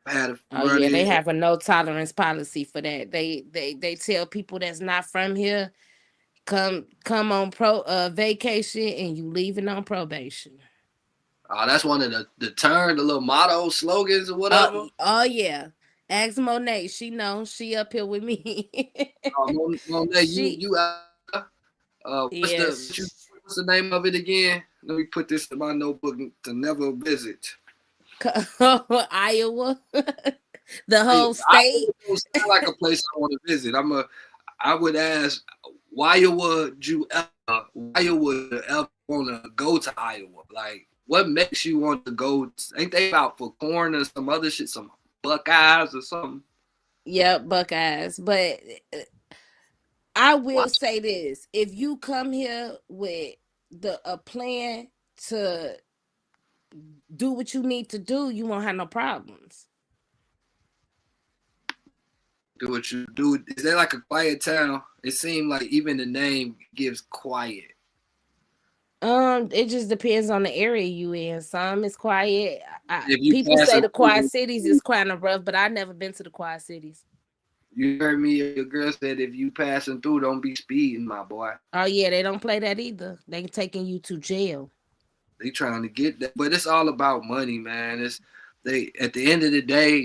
Speaker 4: I had a
Speaker 5: Oh
Speaker 4: run
Speaker 5: yeah, they
Speaker 4: in.
Speaker 5: have a no tolerance policy for that. They tell people that's not from here, come on vacation, and you leaving on probation.
Speaker 4: Oh, that's one of the little motto slogans or whatever.
Speaker 5: Oh yeah. Ask Monet. She knows, she up here with me.
Speaker 4: Monet,
Speaker 5: she yeah.
Speaker 4: What's the name of it again? Let me put this in my notebook to never visit.
Speaker 5: Iowa. The whole
Speaker 4: I
Speaker 5: state.
Speaker 4: don't sound like a place I want to visit. I would ask, why would you ever want to go to Iowa? Like, what makes you want to go? Ain't they out for corn or some other shit, some Buckeyes or something?
Speaker 5: Yep, Buckeyes. But I will
Speaker 4: What?
Speaker 5: say this: if you come here with a plan to do what you need to do, you won't have no problems.
Speaker 4: Do what you do. Is there like a quiet town? It seemed like even the name gives quiet.
Speaker 5: It just depends on the area you in. Some is quiet.
Speaker 4: If you
Speaker 5: People
Speaker 4: pass
Speaker 5: say
Speaker 4: a
Speaker 5: the Quad Cities is kind of rough, but I've never been to the Quad Cities.
Speaker 4: you heard me. Your girl said if you passing through, don't be speeding, my boy.
Speaker 5: Oh yeah, they don't play that either. They taking you to jail.
Speaker 4: They trying to get that, but it's all about money, man. It's they at the end of the day,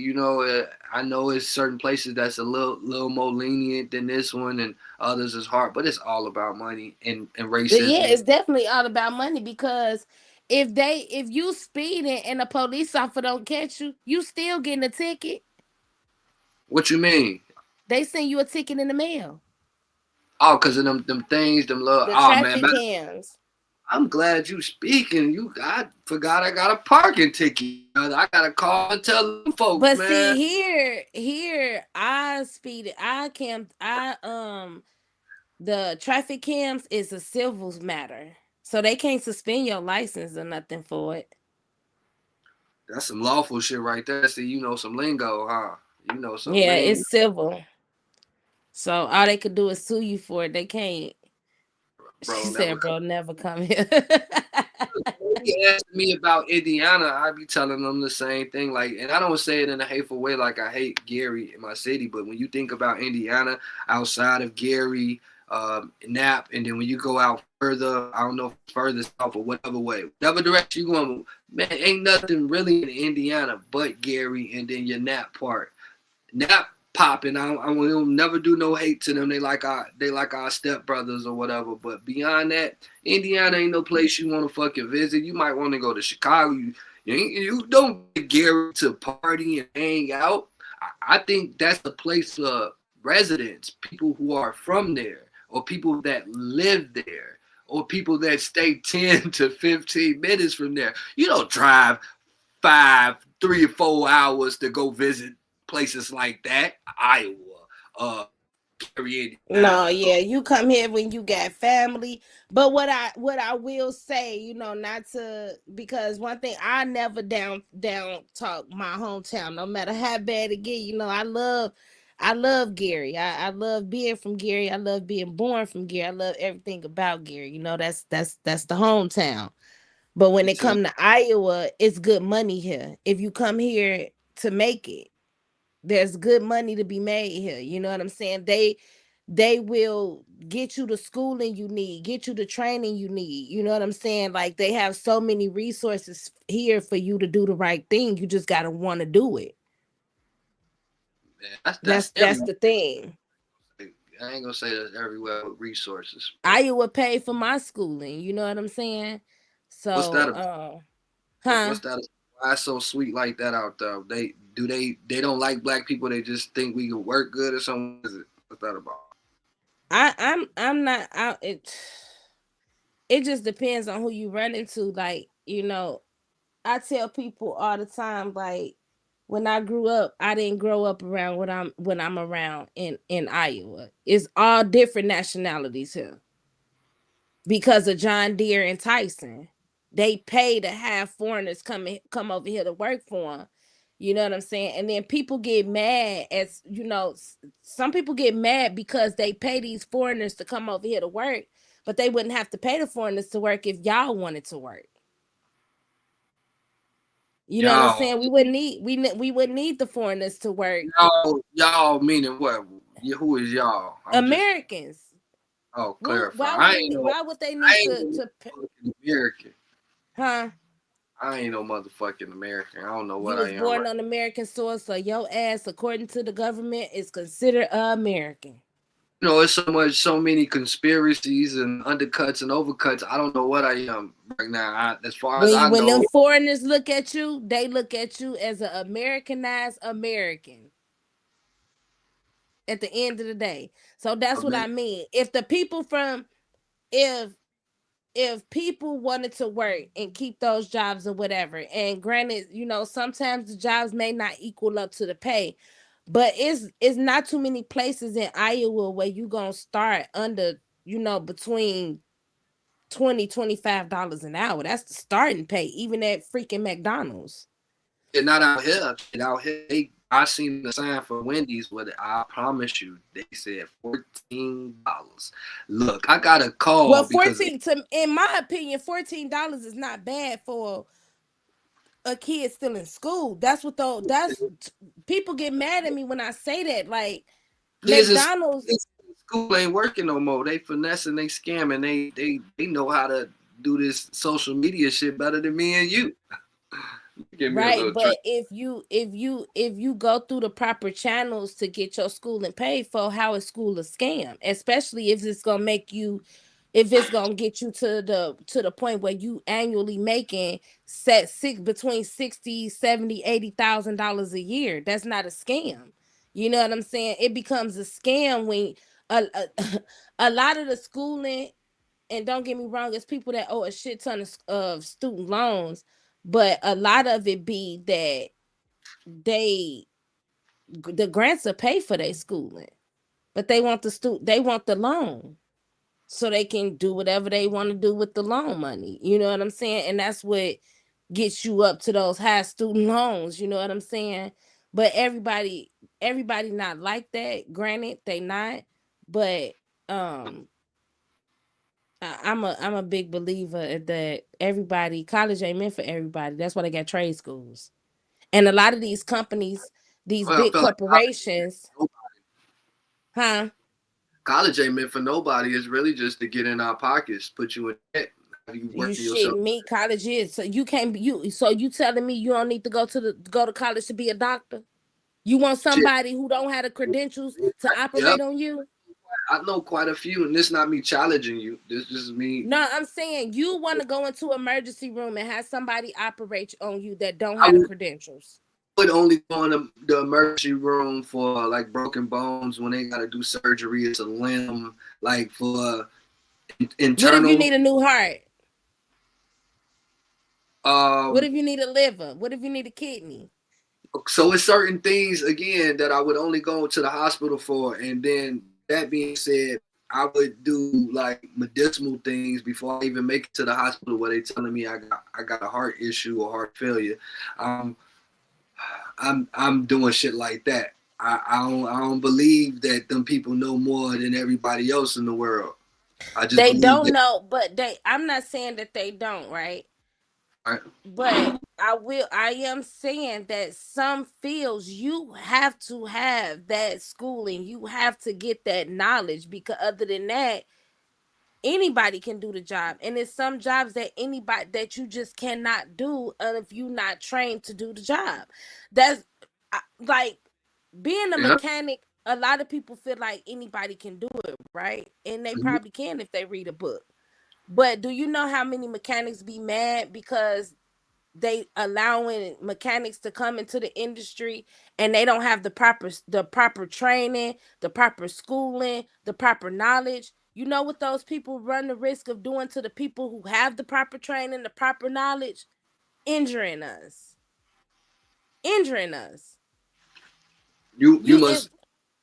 Speaker 4: I know it's certain places that's a little more lenient than this one, and others is hard, but it's all about money and
Speaker 5: But yeah,
Speaker 4: racism.
Speaker 5: it's definitely all about money because if you speeding and a police officer don't catch you, you still getting a ticket.
Speaker 4: What you mean?
Speaker 5: They send you a ticket in the mail.
Speaker 4: Oh, cause of them things, them little.
Speaker 5: The
Speaker 4: Oh man,
Speaker 5: traffic cams.
Speaker 4: I'm glad you speaking. I forgot I got a parking ticket. I gotta call and tell them folks,
Speaker 5: But
Speaker 4: man.
Speaker 5: see here, I speeded. I camped. The traffic cams is a civil matter, so they can't suspend your license or nothing for it.
Speaker 4: That's some lawful shit right there. See, you know some lingo, huh? You know some
Speaker 5: Yeah,
Speaker 4: lingo,
Speaker 5: it's civil. So all they could do is sue you for it. They can't. She
Speaker 4: bro. Never
Speaker 5: said,
Speaker 4: come.
Speaker 5: "Bro, never come here."
Speaker 4: They ask me about Indiana, I be telling them the same thing. Like, and I don't say it in a hateful way, like I hate Gary in my city. But when you think about Indiana, outside of Gary, Nap, and then when you go out further, I don't know, further south or whatever way, whatever direction you going, man, ain't nothing really in Indiana but Gary and then your Nap part. Nap popping. I will never do no hate to them. They like our stepbrothers or whatever. But beyond that, Indiana ain't no place you want to fucking visit. You might want to go to Chicago. You don't get Gary to party and hang out. I think that's the place for residents, people who are from there, or people that live there, or people that stay 10 to 15 minutes from there. You don't drive 3 or 4 hours to go visit places like that, Iowa, uh, Gary,
Speaker 5: No,
Speaker 4: Indiana.
Speaker 5: yeah, you come here when you got family. But what I will say, not to, because one thing, I never down talk my hometown, no matter how bad it get. I love Gary. I love being from Gary. I love being born from Gary. I love everything about Gary. That's the hometown. But when
Speaker 4: Me
Speaker 5: it
Speaker 4: too.
Speaker 5: come to Iowa, it's good money here. If you come here to make it, there's good money to be made here. You know what I'm saying? They will get you the schooling you need, get you the training you need. You know what I'm saying? Like, they have so many resources here for you to do the right thing. You just gotta want to do it.
Speaker 4: Man, that's
Speaker 5: That's
Speaker 4: everywhere.
Speaker 5: the thing.
Speaker 4: I ain't gonna say that's everywhere with resources, but
Speaker 5: Iowa paid for my schooling. You know what I'm saying?
Speaker 4: what's
Speaker 5: So,
Speaker 4: that about?
Speaker 5: huh?
Speaker 4: What's that? Why it's so sweet like that out there? They don't like black people. They just think we can work good or something. What is it? What's that about?
Speaker 5: I'm not out. It just depends on who you run into. Like, I tell people all the time, like, when I grew up, I didn't grow up around when I'm around in Iowa. It's all different nationalities here because of John Deere and Tyson. They pay to have foreigners come over here to work for them. You know what I'm saying? And then people get mad, as some people get mad because they pay these foreigners to come over here to work, but they wouldn't have to pay the foreigners to work if y'all wanted to work. You know what I'm
Speaker 4: Y'all,
Speaker 5: saying? We wouldn't need the foreigners to work.
Speaker 4: y'all meaning what? Who is y'all? I'm just
Speaker 5: Americans.
Speaker 4: clarify.
Speaker 5: Why would they
Speaker 4: I
Speaker 5: need
Speaker 4: ain't
Speaker 5: to,
Speaker 4: no
Speaker 5: to
Speaker 4: motherfucking American.
Speaker 5: huh?
Speaker 4: I ain't no motherfucking American. I don't know
Speaker 5: You
Speaker 4: what I
Speaker 5: was
Speaker 4: am
Speaker 5: born
Speaker 4: right.
Speaker 5: on American soil, so your ass, according to the government, is considered American.
Speaker 4: It's so many conspiracies and undercuts and overcuts. I don't know what I am right now. As far as I
Speaker 5: When them
Speaker 4: know,
Speaker 5: foreigners look at you, they look at you as an Americanized American at the end of the day. So that's what I mean. If if people wanted to work and keep those jobs or whatever, and granted, sometimes the jobs may not equal up to the pay, but it's not too many places in Iowa where you gonna start under, between 20-25 dollars an hour. That's the starting pay, even at freaking McDonald's.
Speaker 4: they're not out here. Shit, out here, I seen the sign for Wendy's with it. I promise you, they said $14. Look, I got a call
Speaker 5: Well,
Speaker 4: because
Speaker 5: in my opinion, $14 is not bad for a kid still in school. That's what though. People get mad at me when I say that. Like,
Speaker 4: kids in
Speaker 5: McDonald's.
Speaker 4: school ain't working no more. They finessing, they scamming, they know how to do this social media shit better than me and you. Give me a
Speaker 5: Right,
Speaker 4: little drink.
Speaker 5: but if you go through the proper channels to get your schooling paid for, how is school a scam? Especially if it's gonna make you, if it's gonna get you to the point where you annually making set six between 60, 70, $80,000 a year. That's not a scam. You know what I'm saying? It becomes a scam when a, a lot of the schooling, and don't get me wrong, it's people that owe a shit ton of student loans, but a lot of it be that they the grants are paid for their schooling, but they want the loan so they can do whatever they want to do with the loan money. You know what I'm saying? And that's what gets you up to those high student loans. You know what I'm saying? But everybody not like that. Granted, they not, but um I'm a big believer that everybody college ain't meant for everybody. That's why they got trade schools. And a lot of these companies, these
Speaker 4: Well, I
Speaker 5: big
Speaker 4: feel like
Speaker 5: corporations, huh?
Speaker 4: college ain't meant for nobody. It's really just to get in our pockets, put you in debt, have you
Speaker 5: You
Speaker 4: working yourself.
Speaker 5: shitting me? College is so you can't be you. So you telling me you don't need to go to college to be a doctor? You want
Speaker 4: Shit.
Speaker 5: somebody who don't have the credentials to
Speaker 4: Yep.
Speaker 5: operate on you?
Speaker 4: I know quite a few, and this not me challenging you. This is me.
Speaker 5: No, I'm saying you want to go into emergency room and have somebody operate on you that don't
Speaker 4: I
Speaker 5: have the
Speaker 4: would,
Speaker 5: credentials.
Speaker 4: would only go in the emergency room for like broken bones when they got to do surgery. It's a limb, like for
Speaker 5: What if you
Speaker 4: internal.
Speaker 5: need a new heart? What
Speaker 4: Um,
Speaker 5: if you need a liver? What if you need a kidney?
Speaker 4: so it's certain things again that I would only go to the hospital for, and then that being said, I would do like medicinal things before I even make it to the hospital where they telling me I got a heart issue or heart failure. Um, I'm doing shit like that. I don't believe that them people know more than everybody else in the world. I just
Speaker 5: They
Speaker 4: believe
Speaker 5: don't
Speaker 4: that.
Speaker 5: know, but I'm not saying that they don't, right?
Speaker 4: Right?
Speaker 5: But I am saying that some fields you have to have that schooling, you have to get that knowledge, because other than that, anybody can do the job. And it's some jobs that anybody that you just cannot do if you're not trained to do the job. That's like being a
Speaker 4: Yeah.
Speaker 5: mechanic. A lot of people feel like anybody can do it, right? And they
Speaker 4: Mhm.
Speaker 5: probably can if they read a book. But do you know how many mechanics be mad because they allowing mechanics to come into the industry and they don't have the proper training, the proper schooling, the proper knowledge? You know what those people run the risk of doing to the people who have the proper training, the proper knowledge? Injuring us. Injuring us.
Speaker 4: You
Speaker 5: You in
Speaker 4: must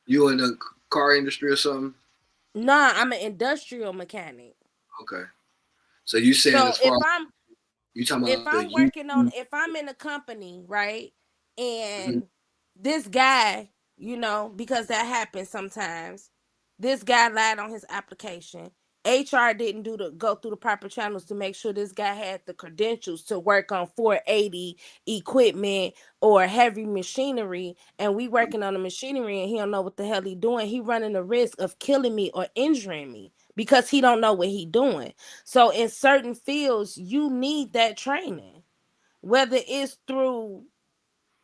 Speaker 4: you in the car industry or something?
Speaker 5: Nah, I'm an industrial mechanic.
Speaker 4: Okay. So you saying
Speaker 5: So
Speaker 4: as far as you talking
Speaker 5: if
Speaker 4: about the
Speaker 5: I'm
Speaker 4: you?
Speaker 5: working on if I'm in a company, right?
Speaker 4: Mhm.
Speaker 5: And this guy, because that happens sometimes, this guy lied on his application. HR didn't go through the proper channels to make sure this guy had the credentials to work on 480 equipment or heavy machinery, and we working on the machinery and he don't know what the hell he doing. He running the risk of killing me or injuring me because he don't know what he doing. So in certain fields, you need that training, whether it's through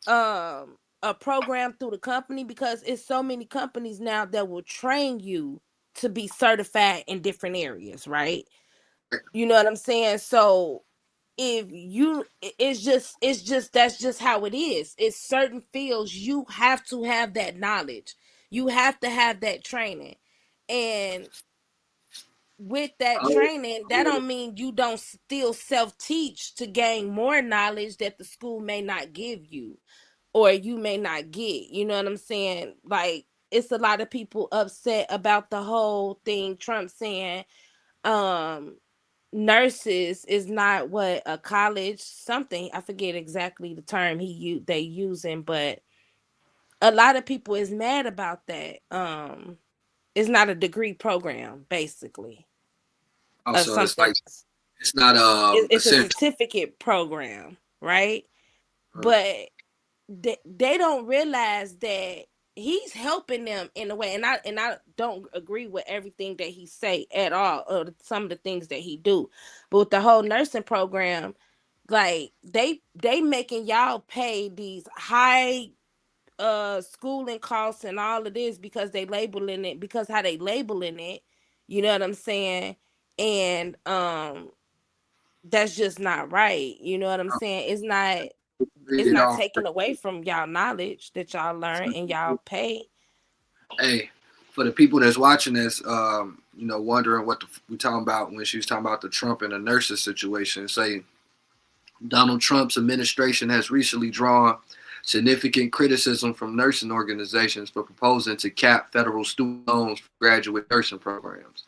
Speaker 5: a program through the company, because it's so many companies now that will train you to be certified in different areas, right? You know what I'm saying? So if you it's just that's just how it is. It's certain fields you have to have that knowledge. You have to have that training. And with that
Speaker 4: Oh,
Speaker 5: training, that don't mean you don't still self-teach to gain more knowledge that the school may not give you or you may not get. You know what I'm saying? Like, it's a lot of people upset about the whole thing Trump saying um nurses is not what a college something, I forget exactly the term they using, but a lot of people is mad about that. It's not a degree program, basically, or
Speaker 4: also it's
Speaker 5: something.
Speaker 4: like it's not
Speaker 5: It's a
Speaker 4: essential.
Speaker 5: certificate program, right? But they don't realize that he's helping them in a way, and I don't agree with everything that he say at all, or some of the things that he do. But with the whole nursing program, like they making y'all pay these high schooling costs and all of this because they labeling it, because how they labeling it, you know what I'm saying? And that's just not right. You know what I'm saying?
Speaker 4: Read
Speaker 5: It's
Speaker 4: it
Speaker 5: not
Speaker 4: off.
Speaker 5: taking away from y'all knowledge that y'all learn and y'all pay.
Speaker 4: Hey, for the people that's watching this, wondering what we talking about when she was talking about the Trump and the nurses situation, say Donald Trump's administration has recently drawn significant criticism from nursing organizations for proposing to cap federal student loans for graduate nursing programs,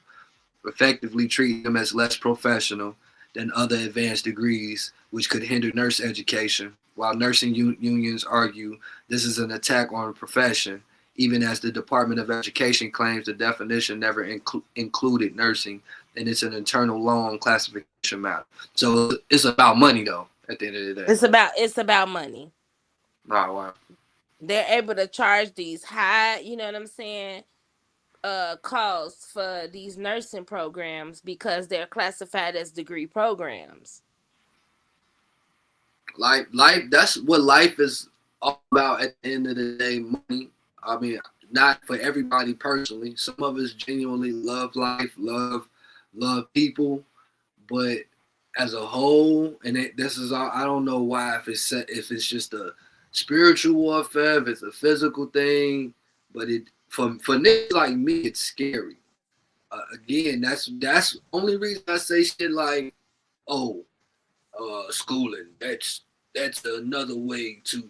Speaker 4: effectively treating them as less professional than other advanced degrees, which could hinder nurse education. While nursing unions argue this is an attack on the profession, even as the Department of Education claims the definition never included nursing and it's an internal loan classification matter. So it's about money, though, at the end of the day.
Speaker 5: It's about money.
Speaker 4: Oh, wow.
Speaker 5: They're able to charge these high, you know what I'm saying, costs for these nursing programs because they're classified as degree programs.
Speaker 4: Life, that's what life is all about at the end of the day, money. I mean, not for everybody personally. Some of us genuinely love life, love people, but as a whole, and this is all. I don't know why if it's just a spiritual warfare, if it's a physical thing, but it for niggas like me, it's scary. Again, that's the only reason I say shit like, oh, schooling. That's another way to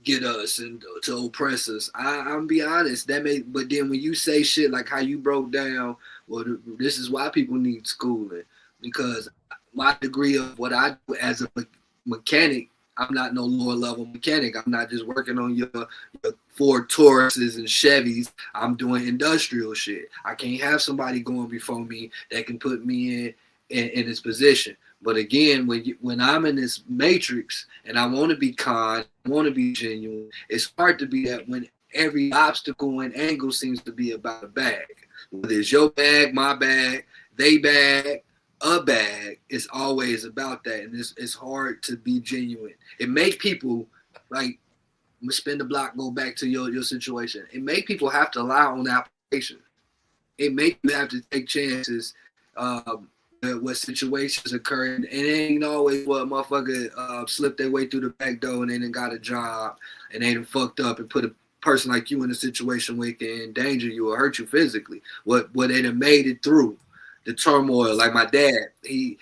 Speaker 4: get us and to oppress us. I'm be honest. But then when you say shit like how you broke down, well, this is why people need schooling, because my degree of what I do as a mechanic, I'm not no lower level mechanic. I'm not just working on your Ford Tauruses and Chevys. I'm doing industrial shit. I can't have somebody going before me that can put me in this position. But again, when I'm in this matrix and I want to be kind, I want to be genuine, it's hard to be that when every obstacle and angle seems to be about a bag. Whether it's your bag, my bag, they bag, a bag, it's always about that. And it's hard to be genuine. It makes people, like, I'm gonna spin the block, go back to your situation. It make people have to lie on application. It make you have to take chances. What situations occur, and it ain't always what motherfucker slip their way through the back door and they done got a job and they done fucked up and put a person like you in a situation where it can endanger you or hurt you physically. What they done made it through the turmoil. Like my dad, he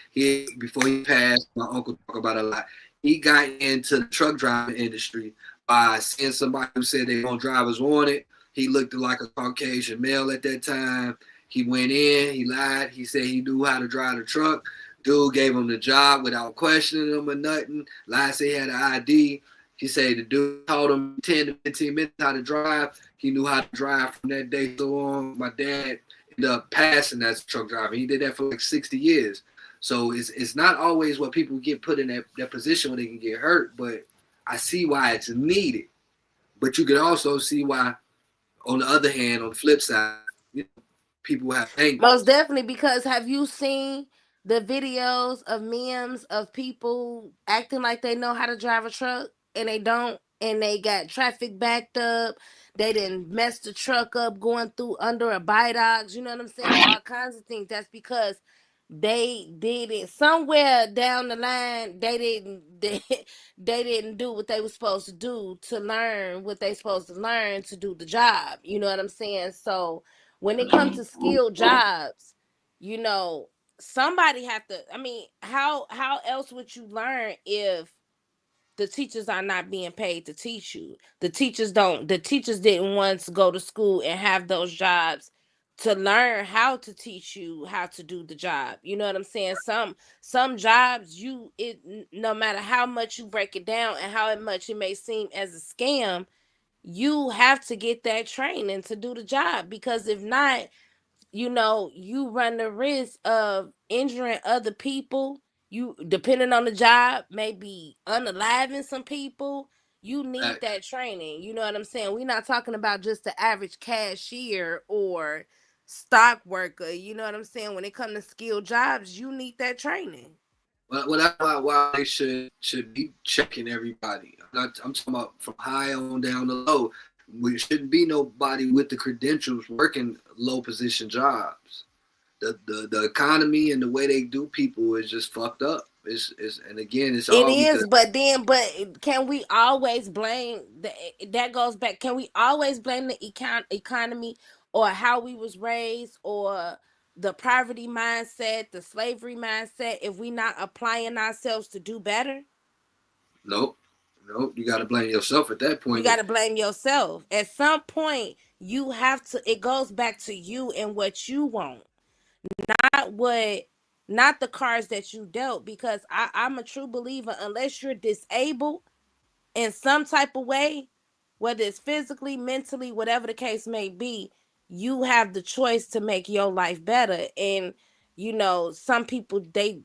Speaker 4: before he passed, my uncle talk about it a lot. He got into the truck driving industry by seeing somebody who said they want drivers wanted. He looked like a Caucasian male at that time. He went in, he lied, he said he knew how to drive the truck. Dude gave him the job without questioning him or nothing. Lied, said he had an ID. He said the dude taught him 10 to 15 minutes how to drive. He knew how to drive from that day so on. My dad ended up passing as a truck driver. He did that for like 60 years. So it's not always what people get put in that position where they can get hurt, but I see why it's needed. But you can also see why, on the other hand, on the flip side, you know, people have anger.
Speaker 5: Most definitely, because have you seen the videos of memes of people acting like they know how to drive a truck and they don't, and they got traffic backed up, they didn't mess the truck up going through under a bidox, you know what I'm saying? All kinds of things. That's because they did it somewhere down the line. They didn't do what they were supposed to do to learn what they supposed to learn to do the job. You know what I'm saying? So when it comes to skilled jobs, you know, somebody have to, I mean, how else would you learn if the teachers are not being paid to teach you? The teachers didn't once go to school and have those jobs to learn how to teach you how to do the job. You know what I'm saying? Some jobs, no matter how much you break it down and how much it may seem as a scam, you have to get that training to do the job, because if not, you run the risk of injuring other people. You, depending on the job, maybe unaliving some people. You need that training. You know what I'm saying? We're not talking about just the average cashier or stock worker. You know what I'm saying? When it comes to skilled jobs, you need that training.
Speaker 4: Well, that's why they should be checking everybody. I'm talking about from high on down to low. We shouldn't be nobody with the credentials working low position jobs. The economy and the way they do people is just fucked up. And again, it's
Speaker 5: It
Speaker 4: all
Speaker 5: is,
Speaker 4: because
Speaker 5: but can we always blame that goes back? Can we always blame the economy or how we was raised or the poverty mindset, the slavery mindset if we not applying ourselves to do better?
Speaker 4: nope, nope. You got to blame yourself at that
Speaker 5: You
Speaker 4: point.
Speaker 5: got to blame yourself. At some point, you have to. It goes back to you and what you want, not what, not the cards that you dealt. Because I'm a true believer. Unless you're disabled in some type of way, whether it's physically, mentally, whatever the case may be, you have the choice to make your life better. And some people they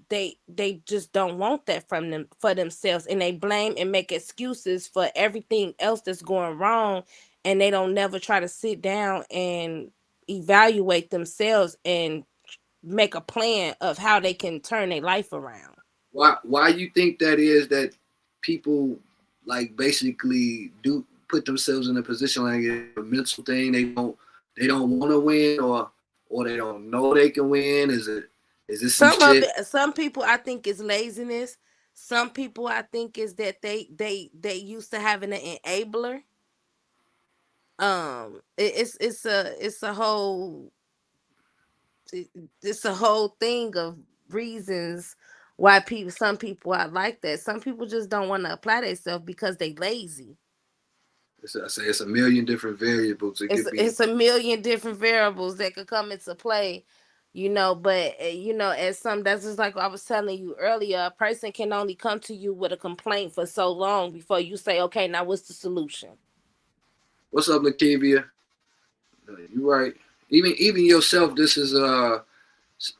Speaker 5: just don't want that from them for themselves, and they blame and make excuses for everything else that's going wrong, and they don't never try to sit down and evaluate themselves and make a plan of how they can turn their life around.
Speaker 4: Why you think that is that people like basically do put themselves in a position like it's a mental thing, they don't want to win, or they don't know they can win? Is this some shit?
Speaker 5: Some people I think is laziness. Some people I think is that they used to having an enabler. It's a whole it's a whole thing of reasons why some people are like that. Some people just don't want to apply themselves because they lazy.
Speaker 4: I say it's a million different variables. It could be.
Speaker 5: It's a million different variables that could come into play, but as some, that's just like I was telling you earlier, a person can only come to you with a complaint for so long before you say, okay, now what's the solution?
Speaker 4: What's up, Lakivia? You right. Even yourself. This is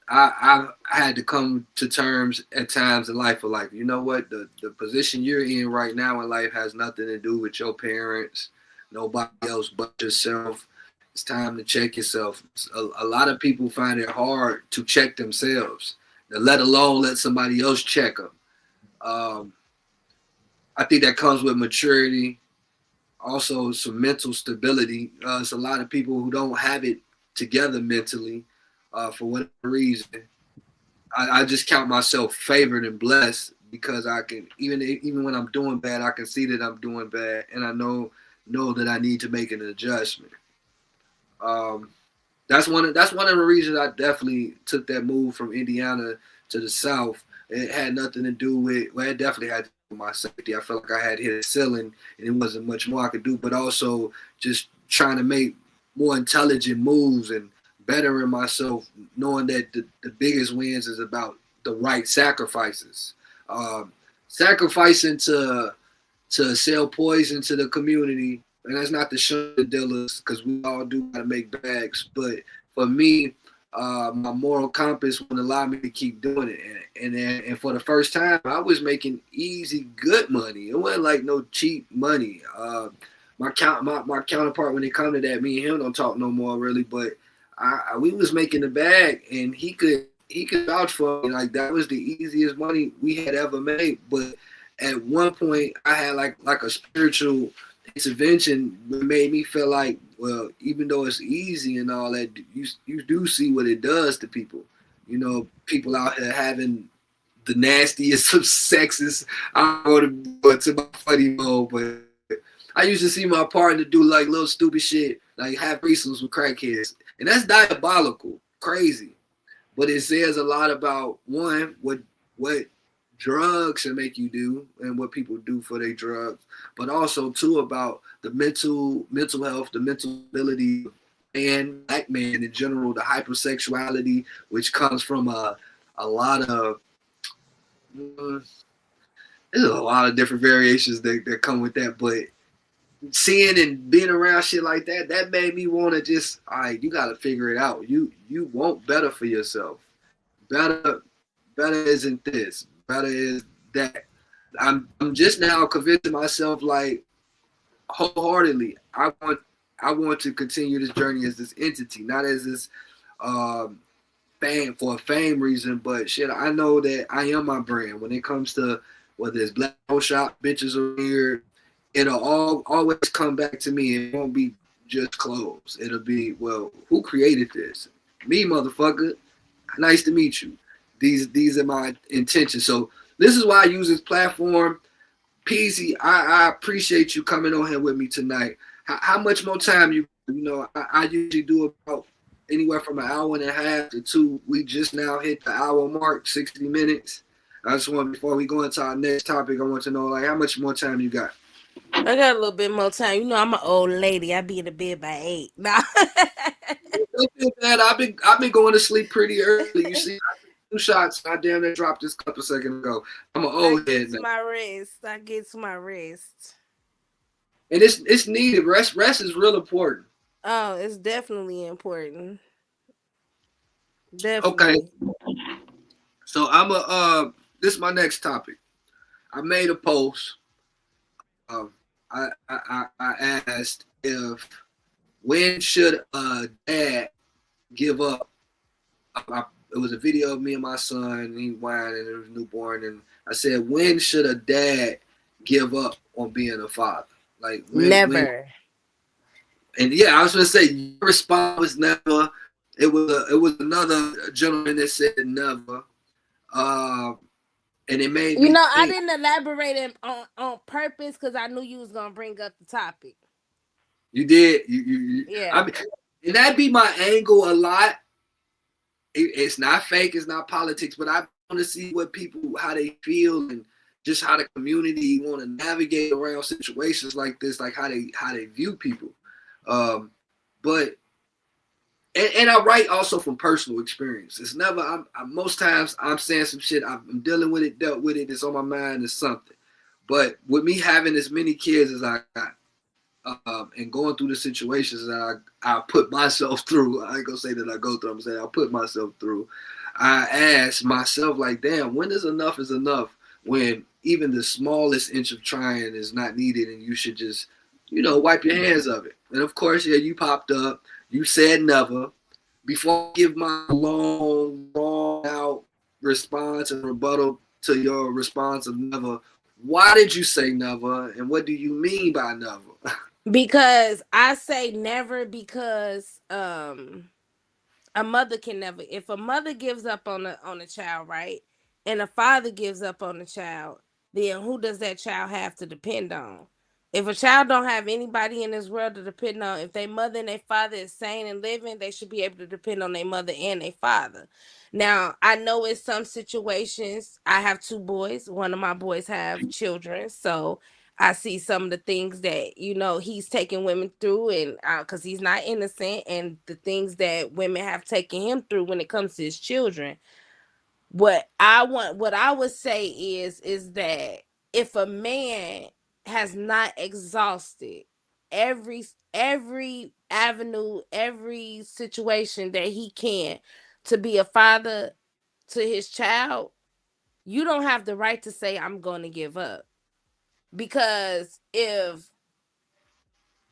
Speaker 4: I had to come to terms at times in life of like, you know what, the position you're in right now in life has nothing to do with your parents, nobody else but yourself. It's time to check yourself. A lot of people find it hard to check themselves, let alone let somebody else check them. I think that comes with maturity, also some mental stability. It's a lot of people who don't have it together mentally for whatever reason. I just count myself favored and blessed because I can, even when I'm doing bad, I can see that I'm doing bad, and I know that I need to make an adjustment. That's one of the reasons I definitely took that move from Indiana to the South. It had nothing to do with, well, it definitely had to do with my safety. I felt like I had hit a ceiling and it wasn't much more I could do, but also just trying to make more intelligent moves and bettering myself, knowing that the biggest wins is about the right sacrifices. Sacrificing to sell poison to the community, and that's not to show the dealers because we all do gotta make bags. But for me, my moral compass wouldn't allow me to keep doing it. And for the first time, I was making easy, good money. It wasn't like no cheap money. My counterpart, when it come to that, me and him don't talk no more really, but we was making the bag, and he could vouch for me. Like that was the easiest money we had ever made. But at one point, I had like a spiritual intervention that made me feel like, well, even though it's easy and all that, you do see what it does to people. People out here having the nastiest of sexes. I don't want to go into my funny mode, but I used to see my partner do like little stupid shit, like have threesomes with crackheads. And that's diabolical, crazy. But it says a lot about, one, what drugs can make you do and what people do for their drugs, but also, two, about the mental health, the mental ability, and black man in general, the hypersexuality, which comes from a lot of, there's a lot of different variations that come with that, but seeing and being around shit like that made me want to just, all right, you got to figure it out. You want better for yourself. Better isn't this. Better is that. I'm just now convincing myself, like, wholeheartedly, I want to continue this journey as this entity, not as this for a fame reason, but shit, I know that I am my brand. When it comes to whether it's black shop, bitches are weird, it'll always come back to me. It won't be just clothes. It'll be, well, who created this? Me, motherfucker. Nice to meet you. These are my intentions. So this is why I use this platform. Peasy, I appreciate you coming on here with me tonight. How much more time you know? I usually do about anywhere from an hour and a half to 2. We just now hit the hour mark, 60 minutes. I just want, before we go into our next topic, I want to know, like, how much more time you got?
Speaker 5: I got a little bit more time. You know, I'm an old lady. I be in the bed by 8. Nah.
Speaker 4: Don't feel bad. I've been going to sleep pretty early. You see, 2 shots. I damn near dropped this couple seconds ago. I'm an old head now.
Speaker 5: I get to my rest.
Speaker 4: And it's needed. Rest is real important.
Speaker 5: Oh, it's definitely important. Definitely.
Speaker 4: Okay. So this is my next topic. I made a post. I asked when should a dad give up? It was a video of me and my son, he whining, and it was newborn, and I said, when should a dad give up on being a father? Like
Speaker 5: never.
Speaker 4: And yeah, I was gonna say your response was never. It was another gentleman that said never. And it made me think.
Speaker 5: I didn't elaborate on purpose because I knew you was gonna bring up the topic.
Speaker 4: You did. You
Speaker 5: yeah.
Speaker 4: I mean, and that'd be my angle a lot. It's not fake. It's not politics. But I want to see what people, how they feel, and just how the community want to navigate around situations like this, like how they view people. But I write also from personal experience. It's never. Most times I'm saying some shit. I'm dealing with it, dealt with it. It's on my mind. It's something. But with me having as many kids as I got, and going through the situations that I put myself through, I ain't gonna say that I go through. I'm saying I put myself through. I ask myself, like, damn, when is enough when even the smallest inch of trying is not needed, and you should just, wipe your hands of it. And of course, yeah, you popped up. You said never. Before I give my long, drawn out response and rebuttal to your response of never, why did you say never, and what do you mean by never?
Speaker 5: Because I say never because a mother can never. If a mother gives up on a child, right, and a father gives up on the child, then who does that child have to depend on? If a child don't have anybody in this world to depend on, if their mother and their father is sane and living, they should be able to depend on their mother and their father. Now, I know in some situations, I have 2 boys. One of my boys have children, so I see some of the things that, he's taking women through, and because he's not innocent, and the things that women have taken him through when it comes to his children. What I would say is that if a man has not exhausted every avenue, every situation that he can to be a father to his child, you don't have the right to say, I'm going to give up. Because if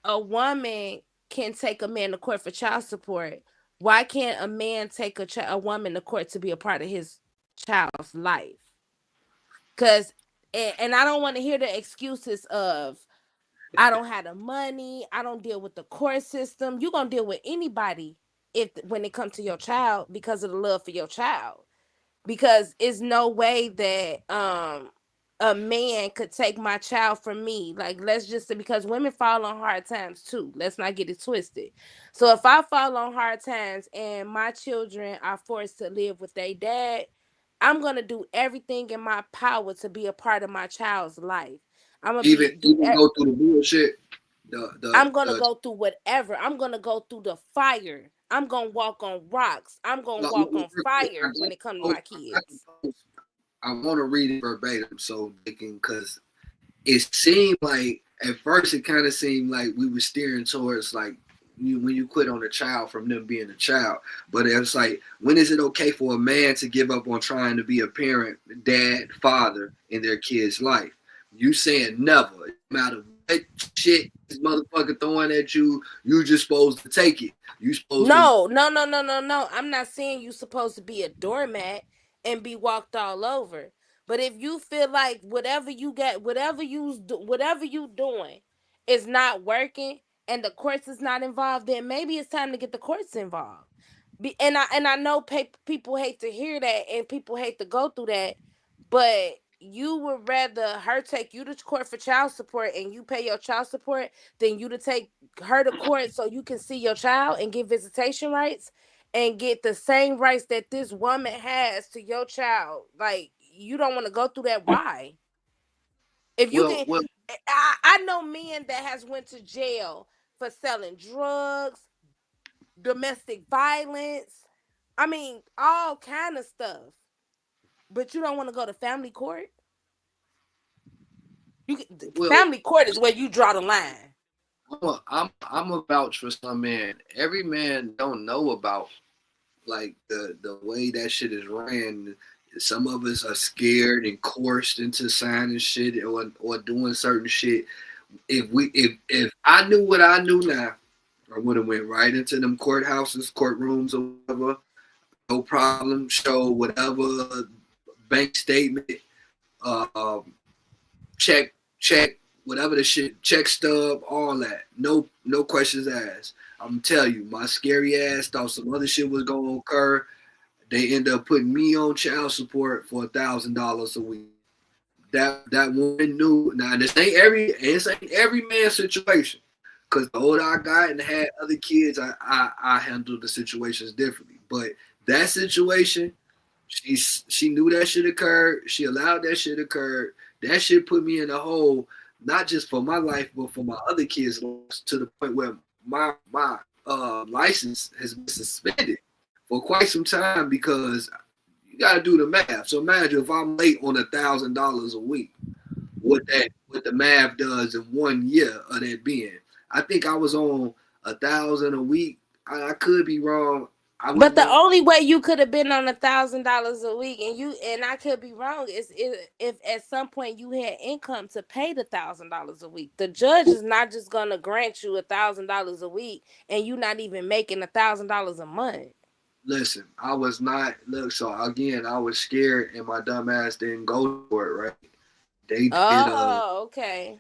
Speaker 5: a woman can take a man to court for child support, why can't a man take a woman to court to be a part of his child's life? Because, and I don't want to hear the excuses of, I don't have the money, I don't deal with the court system. You're going to deal with anybody when it comes to your child because of the love for your child. Because it's no way that a man could take my child from me. Like, let's just say, because women fall on hard times too. Let's not get it twisted. So if I fall on hard times and my children are forced to live with their dad, I'm going to do everything in my power to be a part of my child's life. I'm going to
Speaker 4: go through the bullshit.
Speaker 5: I'm going to go through whatever. I'm going to go through the fire. I'm going to walk on rocks. I'm going to walk on fire when it comes to my kids.
Speaker 4: I want to read it verbatim, because it seemed like, at first it kind of seemed like we were steering towards, like, when you quit on a child from them being a child. But it's like, when is it okay for a man to give up on trying to be a parent, dad, father in their kid's life? You saying never, no matter what shit this motherfucker throwing at you, you just supposed to take it. You supposed to.
Speaker 5: No, no, no, no, no, no. I'm not saying you supposed to be a doormat and be walked all over. But if you feel like whatever you got, whatever you doing is not working and the courts is not involved, then maybe it's time to get the courts involved. And I know people hate to hear that and people hate to go through that, but you would rather her take you to court for child support and you pay your child support than you to take her to court so you can see your child and get visitation rights and get the same rights that this woman has to your child. Like, you don't want to go through that. Why? If you
Speaker 4: Well,
Speaker 5: can,
Speaker 4: well,
Speaker 5: I know men that has went to jail for selling drugs, domestic violence. I mean, all kind of stuff. But you don't want to go to family court.
Speaker 4: well.
Speaker 5: Family court is where you draw the line.
Speaker 4: I'm a vouch for some men. Every man don't know about like the way that shit is ran. Some of us are scared and coerced into signing shit or doing certain shit. If I knew what I knew now, I would have went right into them courthouses, courtrooms, or whatever. No problem. Show whatever bank statement, uh, check, whatever the shit, check stub, all that. No questions asked. I'm telling you, my scary ass thought some other shit was gonna occur. They end up putting me on child support for $1,000 a week. That woman knew. Now this ain't every man's situation. Cause the older I got and had other kids, I handled the situations differently. But that situation, she knew that shit occurred. She allowed that shit occur. That shit put me in a hole, not just for my life, but for my other kids' lives, to the point where my license has been suspended for quite some time because you got to do the math. So imagine if I'm late on $1,000 a week, what the math does in 1 year of that being. I think I was on 1,000 a week. I could be wrong.
Speaker 5: But the only way you could have been on $1,000 a week, and I could be wrong, is if at some point you had income to pay the $1,000 a week. The judge is not just gonna grant you $1,000 a week, and you not even making $1,000 a month.
Speaker 4: Listen, I was not. Look, so again, I was scared, and my dumb ass didn't go for it. Right? They did.
Speaker 5: Oh, okay.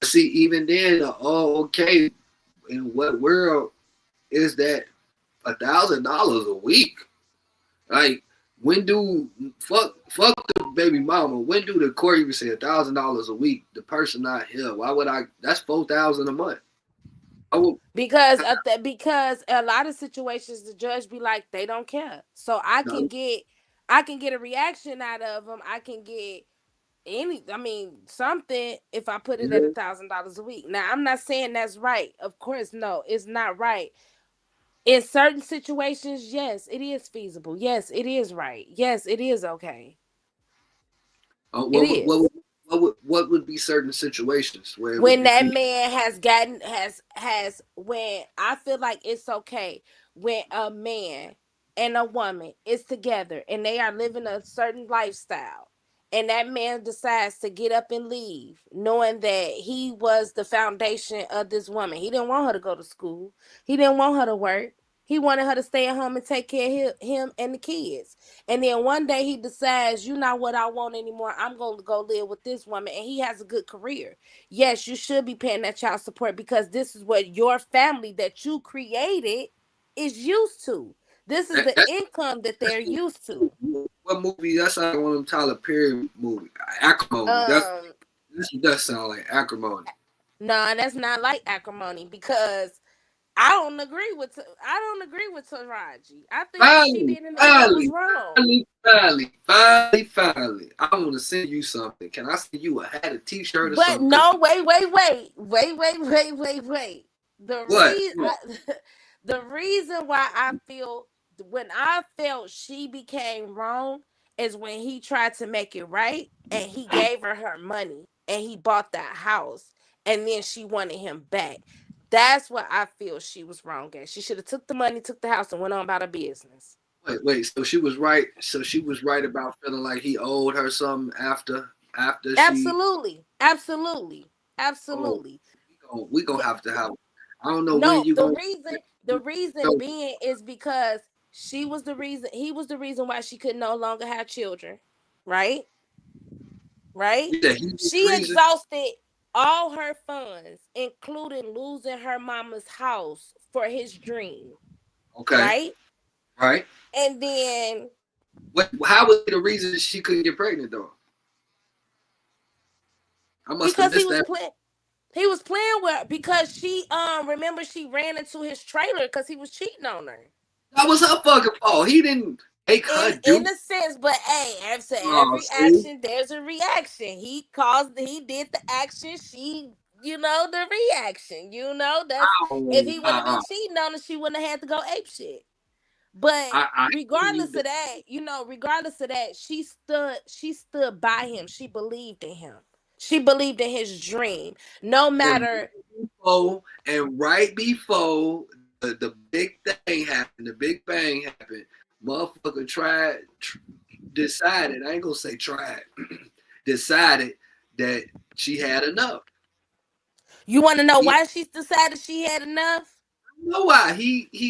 Speaker 4: See, even then, okay. In what world is that? $1,000 a week? Like, when do fuck the baby mama? When do the court even say $1,000 a week? The person not here. Why would I? That's $4,000 a month.
Speaker 5: Because a lot of situations the judge be like, they don't care. So I can get a reaction out of them. I can get something if I put it at $1,000 a week. Now, I'm not saying that's right. Of course, no, it's not right. In certain situations, yes, it is feasible. Yes, it is right. Yes, it is okay. It is.
Speaker 4: What would be certain situations where it
Speaker 5: When
Speaker 4: would be
Speaker 5: that
Speaker 4: feasible?
Speaker 5: man has gotten has when I feel like it's okay when a man and a woman is together and they are living a certain lifestyle and that man decides to get up and leave knowing that he was the foundation of this woman. He didn't want her to go to school. He didn't want her to work. He wanted her to stay at home and take care of him and the kids. And then one day he decides, you're not what I want anymore. I'm going to go live with this woman. And he has a good career. Yes, you should be paying that child support because this is what your family that you created is used to. This is the income that they're used to.
Speaker 4: What movie? That's like one of them Tyler Perry movies. Acrimony. That sound like acrimony.
Speaker 5: No, that's not like acrimony because I don't agree with Taraji. I think what she did in the end was wrong.
Speaker 4: Finally. I want to send you something. Can I send you a hat, a T-shirt, or
Speaker 5: But
Speaker 4: something?
Speaker 5: no, wait. The reason why when I felt she became wrong is when he tried to make it right and he gave her money and he bought that house and then she wanted him back. That's what I feel she was wrong at. She should have took the money, took the house, and went on about her business.
Speaker 4: Wait. So she was right. So she was right about feeling like he owed her something after she.
Speaker 5: Absolutely.
Speaker 4: Oh, we gonna have to have. I don't know when
Speaker 5: No,
Speaker 4: you
Speaker 5: the
Speaker 4: gonna.
Speaker 5: reason being is because she was the reason, he was the reason why she could no longer have children, right? Right?
Speaker 4: Yeah, he was the
Speaker 5: She
Speaker 4: reason.
Speaker 5: exhausted all her funds, including losing her mama's house for his dream,
Speaker 4: Okay,
Speaker 5: right?
Speaker 4: right.
Speaker 5: And then
Speaker 4: What? How was the reason she couldn't get pregnant though? I must have
Speaker 5: because
Speaker 4: missed that.
Speaker 5: he was playing with her because she remember she ran into his trailer because he was cheating on her.
Speaker 4: That was her fucking fault. He didn't make her
Speaker 5: In
Speaker 4: do.
Speaker 5: a sense, but hey, after
Speaker 4: Oh,
Speaker 5: every
Speaker 4: see,
Speaker 5: action, there's a reaction. He did the action, she, the reaction. That's if
Speaker 4: oh,
Speaker 5: he wouldn't have been cheating on her, she wouldn't have had to go ape shit. But
Speaker 4: I
Speaker 5: regardless of that, she stood by him. She believed in him. She believed in his dream. No
Speaker 4: and
Speaker 5: matter
Speaker 4: right before the big thing happened, the big bang happened, motherfucker decided, I ain't gonna say tried, decided that she had enough.
Speaker 5: you want to know
Speaker 4: He
Speaker 5: why she decided she had enough.
Speaker 4: I know why.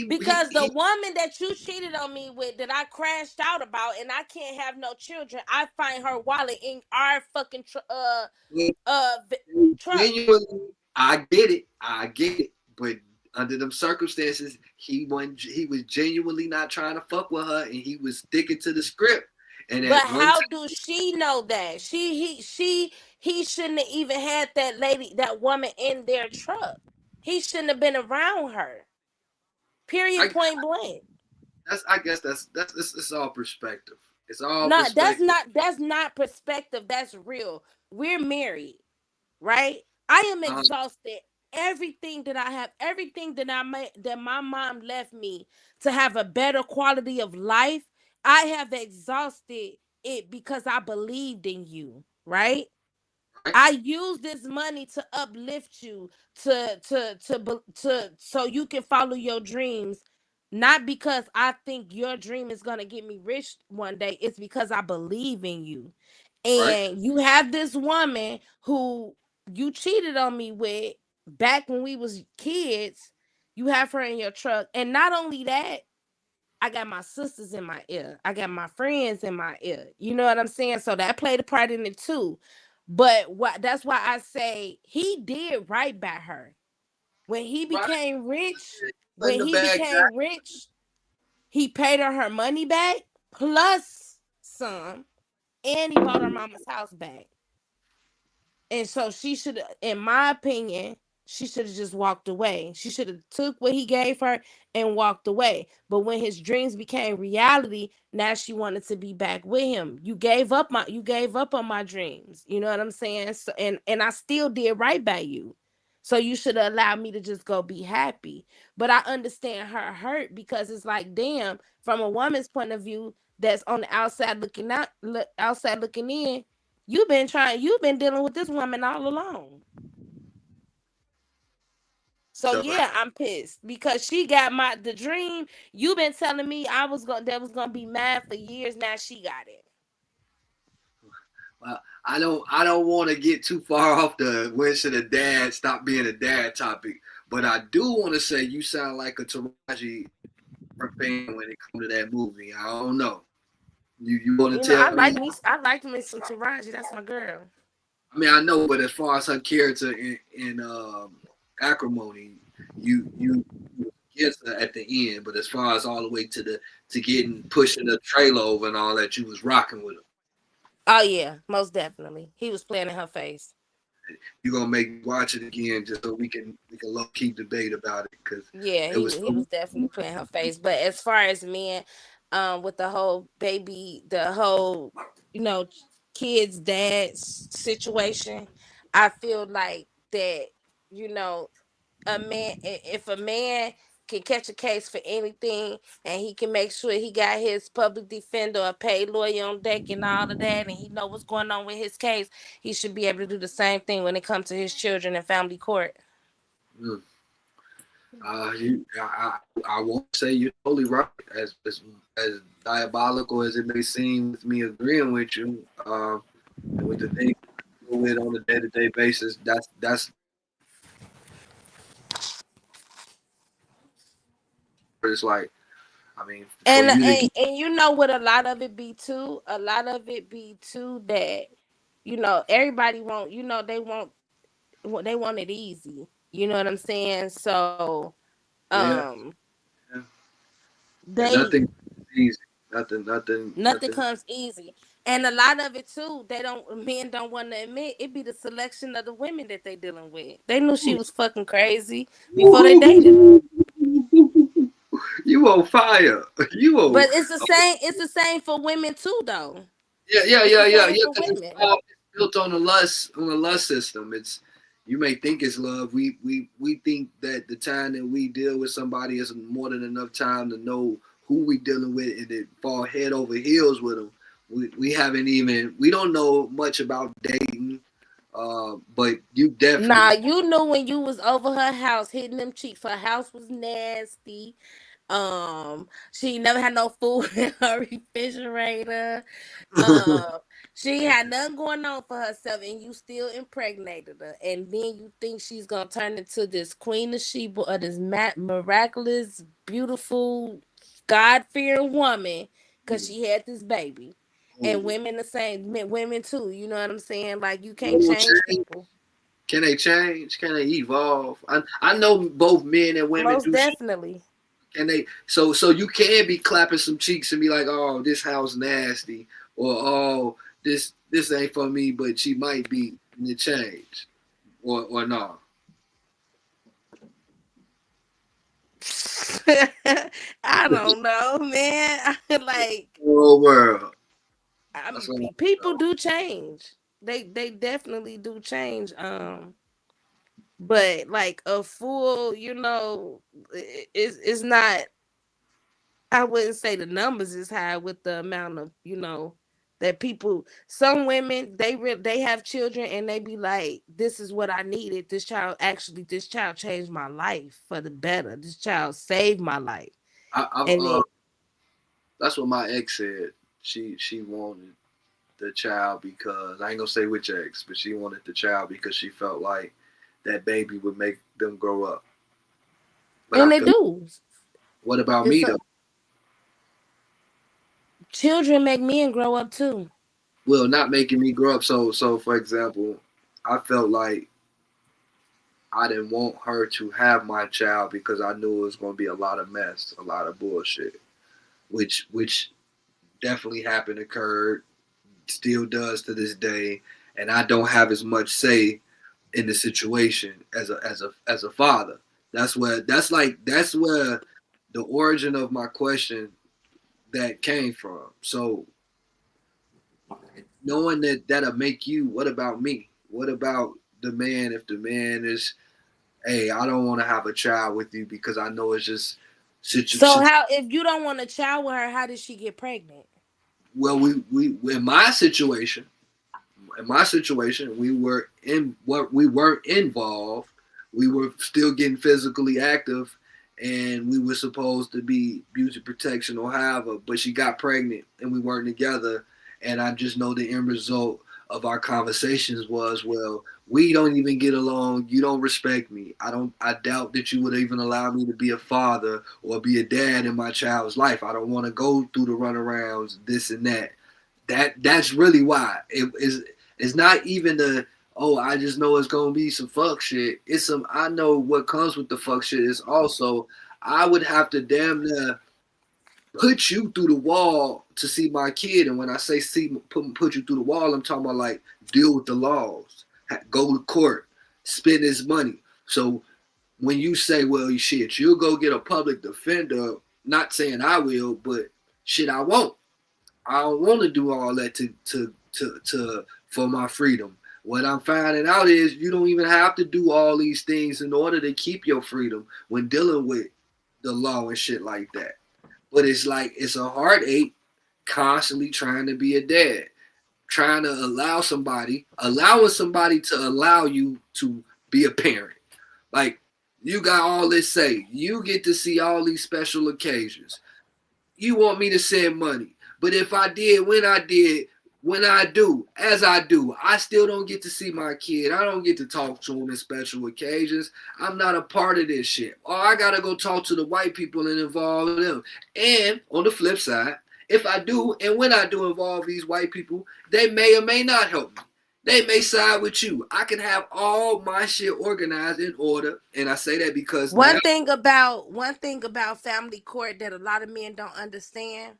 Speaker 5: Because the woman that you cheated on me with, that I crashed out about, and I can't have no children, I find her wallet in our fucking truck.
Speaker 4: genuinely, I get it, but under them circumstances, he was genuinely not trying to fuck with her, and he was sticking to the script. And
Speaker 5: But
Speaker 4: at one
Speaker 5: how
Speaker 4: time,
Speaker 5: do she know that? He shouldn't have even had that woman in their truck. He shouldn't have been around her. Period.
Speaker 4: I,
Speaker 5: Point blank.
Speaker 4: I guess that's it's all perspective. It's all
Speaker 5: No,
Speaker 4: perspective.
Speaker 5: that's not perspective. That's real. We're married, right? I am
Speaker 4: Uh,
Speaker 5: exhausted. Everything that I have, everything that I made, that my mom left me to have a better quality of life, I have exhausted it because I believed in you, right?
Speaker 4: right,
Speaker 5: I use this money to uplift you, to so you can follow your dreams, not because I think your dream is going to get me rich one day. It's because I believe in you.
Speaker 4: right,
Speaker 5: And you have this woman who you cheated on me with back when we was kids. You have her in your truck. And not only that, I got my sisters in my ear. I got my friends in my ear. You know what I'm saying? So that played a part in it too. But that's why I say he did right by her. When he
Speaker 4: right.
Speaker 5: became rich,
Speaker 4: Putting
Speaker 5: when
Speaker 4: the
Speaker 5: he
Speaker 4: bag
Speaker 5: became rich, he paid her money back plus some, and he bought her mama's house back. And so she should, in my opinion, she should have just walked away. She should have took what he gave her and walked away. But when his dreams became reality, now she wanted to be back with him. You gave up on my dreams. You know what I'm saying? So, and I still did right by you. So you should have allowed me to just go be happy. But I understand her hurt because it's like, damn, from a woman's point of view that's on the outside looking out, outside looking in, you've been dealing with this woman all along. So
Speaker 4: So
Speaker 5: yeah, I'm pissed because she got the dream. You've been telling me that was gonna be mine for years. Now she got it.
Speaker 4: I don't want to get too far off the when should a dad stop being a dad topic, but I do want to say you sound like a Taraji fan when it comes to that movie. I don't know. You want to tell me?
Speaker 5: I like me some Taraji. That's my girl.
Speaker 4: I mean, I know, but as far as her character in Acrimony, you against her at the end, but as far as all the way to getting pushing the trailer over and all that, you was rocking with her.
Speaker 5: Oh yeah, most definitely. He was playing in her face.
Speaker 4: You gonna make me watch it again just so we can low key debate about it because
Speaker 5: Yeah,
Speaker 4: it was
Speaker 5: he was
Speaker 4: so.
Speaker 5: definitely playing her face. But as far as men, with the whole kids' dad situation, I feel like that you know if a man can catch a case for anything and he can make sure he got his public defender or paid lawyer on deck and all of that, and he know what's going on with his case, he should be able to do the same thing when it comes to his children and family court.
Speaker 4: Mm. I won't say you're totally right. As diabolical as it may seem with me agreeing with you, and with the things we deal with on a day-to-day basis, that's it's like, I mean, for
Speaker 5: And,
Speaker 4: you to
Speaker 5: and
Speaker 4: get,
Speaker 5: and you know what a lot of it be too? A lot of it be too that, everybody want, they want it easy. You know what I'm saying? So
Speaker 4: yeah,
Speaker 5: um
Speaker 4: yeah, and
Speaker 5: they
Speaker 4: nothing easy, nothing.
Speaker 5: nothing comes easy. And a lot of it too, men don't want to admit it be the selection of the women that they dealing with. They knew she was fucking crazy before they dated her.
Speaker 4: You on fire? You on?
Speaker 5: But it's the same for women too though.
Speaker 4: Yeah, yeah,
Speaker 5: It's
Speaker 4: yeah,
Speaker 5: the
Speaker 4: yeah,
Speaker 5: same
Speaker 4: yeah.
Speaker 5: for
Speaker 4: 'Cause it's
Speaker 5: women.
Speaker 4: all built on the lust system. It's you may think it's love. We think that the time that we deal with somebody is more than enough time to know who we dealing with and then fall head over heels with them. We haven't even we don't know much about dating. But you
Speaker 5: Nah,
Speaker 4: definitely.
Speaker 5: you knew when you was over her house hitting them cheeks. Her house was nasty. She never had no food in her refrigerator. Um, she ain't had nothing going on for herself, and you still impregnated her. And then you think she's gonna turn into this queen of Sheba or this miraculous, beautiful, God fearing woman because she had this baby. And women the same, women too. You know what I'm saying? Like you can't change people.
Speaker 4: Can they change? Can they evolve? I know both men and women
Speaker 5: Most
Speaker 4: do shit.
Speaker 5: definitely.
Speaker 4: Can they? So you can be clapping some cheeks and be like, "Oh, this house nasty," or "Oh, this ain't for me," but she might be in the change, or no.
Speaker 5: I don't know, man. Like
Speaker 4: Whole world. That's what
Speaker 5: people do change. They definitely do change. But like a full, it's not. I wouldn't say the numbers is high with the amount of that people. Some women they have children and they be like, "This is what I needed. This child changed my life for the better. This child saved my life."
Speaker 4: I've
Speaker 5: And then
Speaker 4: that's what my ex said. She wanted the child because I ain't gonna say which ex, but she wanted the child because she felt like that baby would make them grow up. But I
Speaker 5: they
Speaker 4: feel,
Speaker 5: do.
Speaker 4: what about
Speaker 5: It's
Speaker 4: me
Speaker 5: a,
Speaker 4: though?
Speaker 5: children make men grow up too.
Speaker 4: Well, not making me grow up. So for example, I felt like I didn't want her to have my child because I knew it was going to be a lot of mess, a lot of bullshit, which definitely happened, occurred, still does to this day, and I don't have as much say in the situation as a father. That's where the origin of my question that came from. So knowing that that'll make you, what about me? What about the man if the man is, hey, I don't want to have a child with you because I know it's just
Speaker 5: So
Speaker 4: situation.
Speaker 5: how if you don't want a child with her, how did she get pregnant?
Speaker 4: Well, we in my situation, we were in what we weren't involved. We were still getting physically active, and we were supposed to be beauty protection or however. But she got pregnant, and we weren't together. And I just know the end result of our conversations was, well, we don't even get along. You don't respect me. I don't. I doubt that you would even allow me to be a father or be a dad in my child's life. I don't want to go through the runarounds, this and that. That's really why it is. It's not even the, oh, I just know it's gonna be some fuck shit. It's some, I know what comes with the fuck shit is also I would have to damn near put you through the wall to see my kid. And when I say put you through the wall, I'm talking about like deal with the laws, go to court, spend his money. So when you say, well, shit, you'll go get a public defender, not saying I will, but shit, I won't. I don't want to do all that to for my freedom. What I'm finding out is you don't even have to do all these things in order to keep your freedom when dealing with the law and shit like that. But it's like it's a heartache constantly trying to be a dad, trying to allowing somebody to allow you to be a parent. Like you got all this say, you get to see all these special occasions. You want me to send money. But if I did, when I did, when I do, as I do, I still don't get to see my kid. I don't get to talk to him in special occasions. I'm not a part of this shit. Or I gotta go talk to the white people and involve them. And on the flip side, if I do, and when I do involve these white people, they may or may not help me. They may side with you. I can have all my shit organized in order, and I say that because
Speaker 5: one thing about family court that a lot of men don't understand.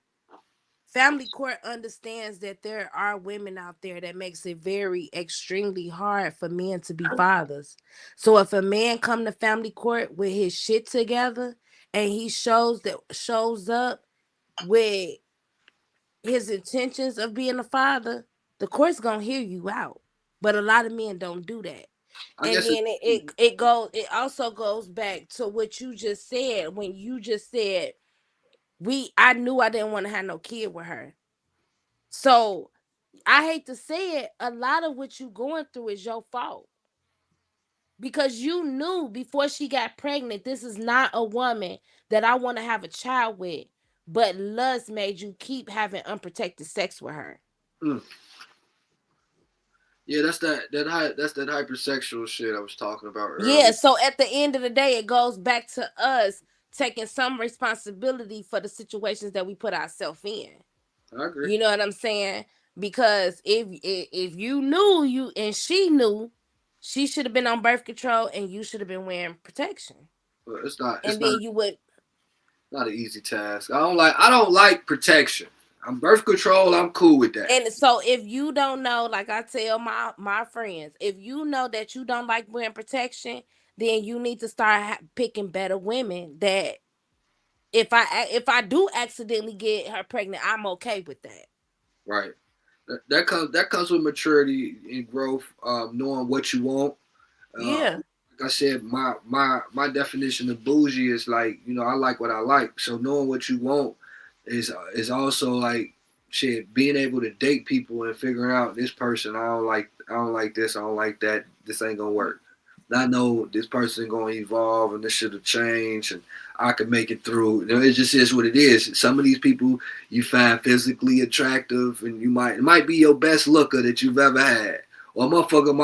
Speaker 5: Family court understands that there are women out there that makes it very extremely hard for men to be fathers. So if a man come to family court with his shit together and he shows up with his intentions of being a father, the court's gonna hear you out. But a lot of men don't do that. And then it also goes back to what you just said when you just said I knew I didn't want to have no kid with her. So I hate to say it, a lot of what you going through is your fault. Because you knew before she got pregnant, this is not a woman that I want to have a child with. But lust made you keep having unprotected sex with her.
Speaker 4: Mm. Yeah, that's that hypersexual shit I was talking about earlier.
Speaker 5: Yeah, so at the end of the day, it goes back to us taking some responsibility for the situations that we put ourselves in.
Speaker 4: I agree.
Speaker 5: You know what I'm saying? Because if you knew you and she knew, she should have been on birth control and you should have been wearing protection.
Speaker 4: Well, it's not.
Speaker 5: And then you would.
Speaker 4: Not an easy task. I don't like protection. I'm birth control. I'm cool with that.
Speaker 5: And so if you don't know, like I tell my friends, if you know that you don't like wearing protection, then you need to start picking better women. That if I do accidentally get her pregnant, I'm okay with that.
Speaker 4: Right. That comes with maturity and growth. Knowing what you want.
Speaker 5: Yeah.
Speaker 4: Like I said, my definition of bougie is like, I like what I like. So knowing what you want is also like shit, being able to date people and figuring out this person, I don't like this, I don't like that, this ain't gonna work. And I know this person gonna evolve and this should have changed and I can make it through. It just is what it is. Some of these people you find physically attractive and it might be your best looker that you've ever had. Or a motherfucker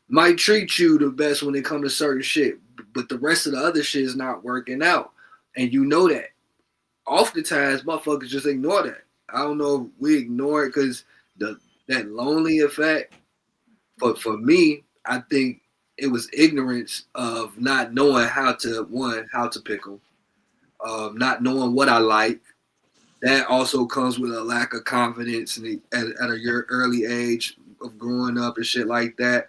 Speaker 4: might treat you the best when it comes to certain shit, but the rest of the other shit is not working out. And you know that. Oftentimes, motherfuckers just ignore that. I don't know if we ignore it because that lonely effect. But for me, I think it was ignorance of not knowing how to pick them, not knowing what I like. That also comes with a lack of confidence at a early age of growing up and shit like that.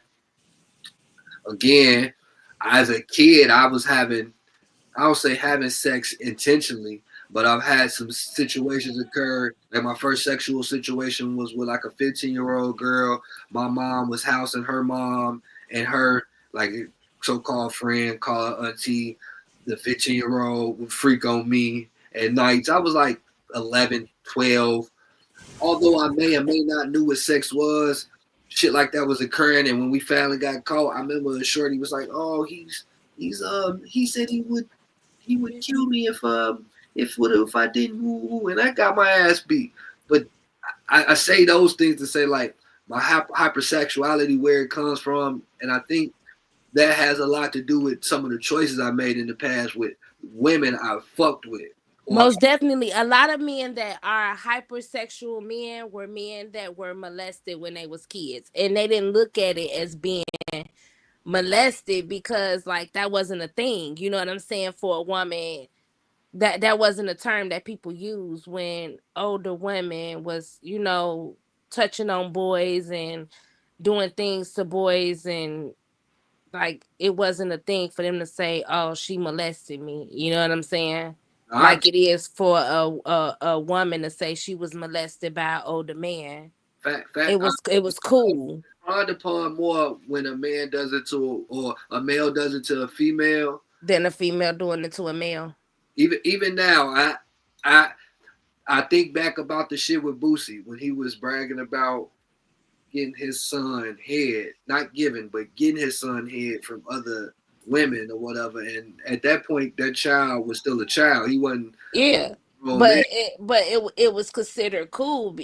Speaker 4: Again, as a kid, I don't say having sex intentionally, but I've had some situations occur. Like my first sexual situation was with like a 15-year-old girl. My mom was housing her mom and her like so-called friend, call her auntie. The 15-year-old would freak on me at nights. I was like 11, 12. Although I may or may not knew what sex was, shit like that was occurring. And when we finally got caught, I remember a shorty was like, "Oh, he said he would kill me if I didn't woo," and I got my ass beat. But I say those things to say like my hypersexuality, where it comes from, and I think that has a lot to do with some of the choices I made in the past with women I fucked with.
Speaker 5: Most definitely. A lot of men that are hypersexual men were men that were molested when they was kids. And they didn't look at it as being molested because like that wasn't a thing. You know what I'm saying? For a woman, that wasn't a term that people use when older women was, touching on boys and doing things to boys, and like it wasn't a thing for them to say, "Oh, she molested me." You know what I'm saying? Like it is for a woman to say she was molested by an older man. It was cool.
Speaker 4: Frowned upon more when a man does it to, or a male does it to a female,
Speaker 5: than a female doing it to a male.
Speaker 4: Even now, I think back about the shit with Boosie when he was bragging about getting his son head, not giving, but getting his son head from other women or whatever. And at that point, that child was still a child. He wasn't.
Speaker 5: Yeah.
Speaker 4: Oh man,
Speaker 5: but it was considered cool, and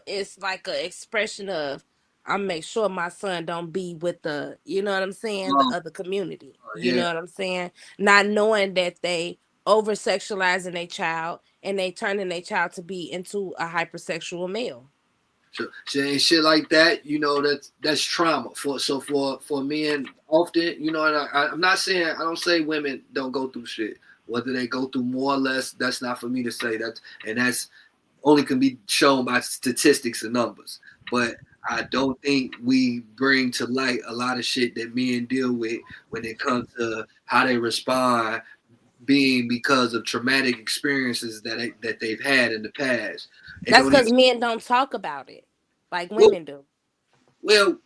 Speaker 5: it's like a expression of I'm make sure my son don't be with the, you know what I'm saying, the
Speaker 4: oh,
Speaker 5: other community. You
Speaker 4: yeah.
Speaker 5: know what I'm saying? Not knowing that they over sexualizing a child and they turning their child to be into a hypersexual male.
Speaker 4: And shit like that, that's trauma for men often, and I'm not saying I don't say women don't go through shit. Whether they go through more or less, that's not for me to say. That's only can be shown by statistics and numbers. But I don't think we bring to light a lot of shit that men deal with when it comes to how they respond, being because of traumatic experiences that they've had in the past. It
Speaker 5: That's
Speaker 4: don't even
Speaker 5: because men don't talk about it like
Speaker 4: well,
Speaker 5: women do.
Speaker 4: well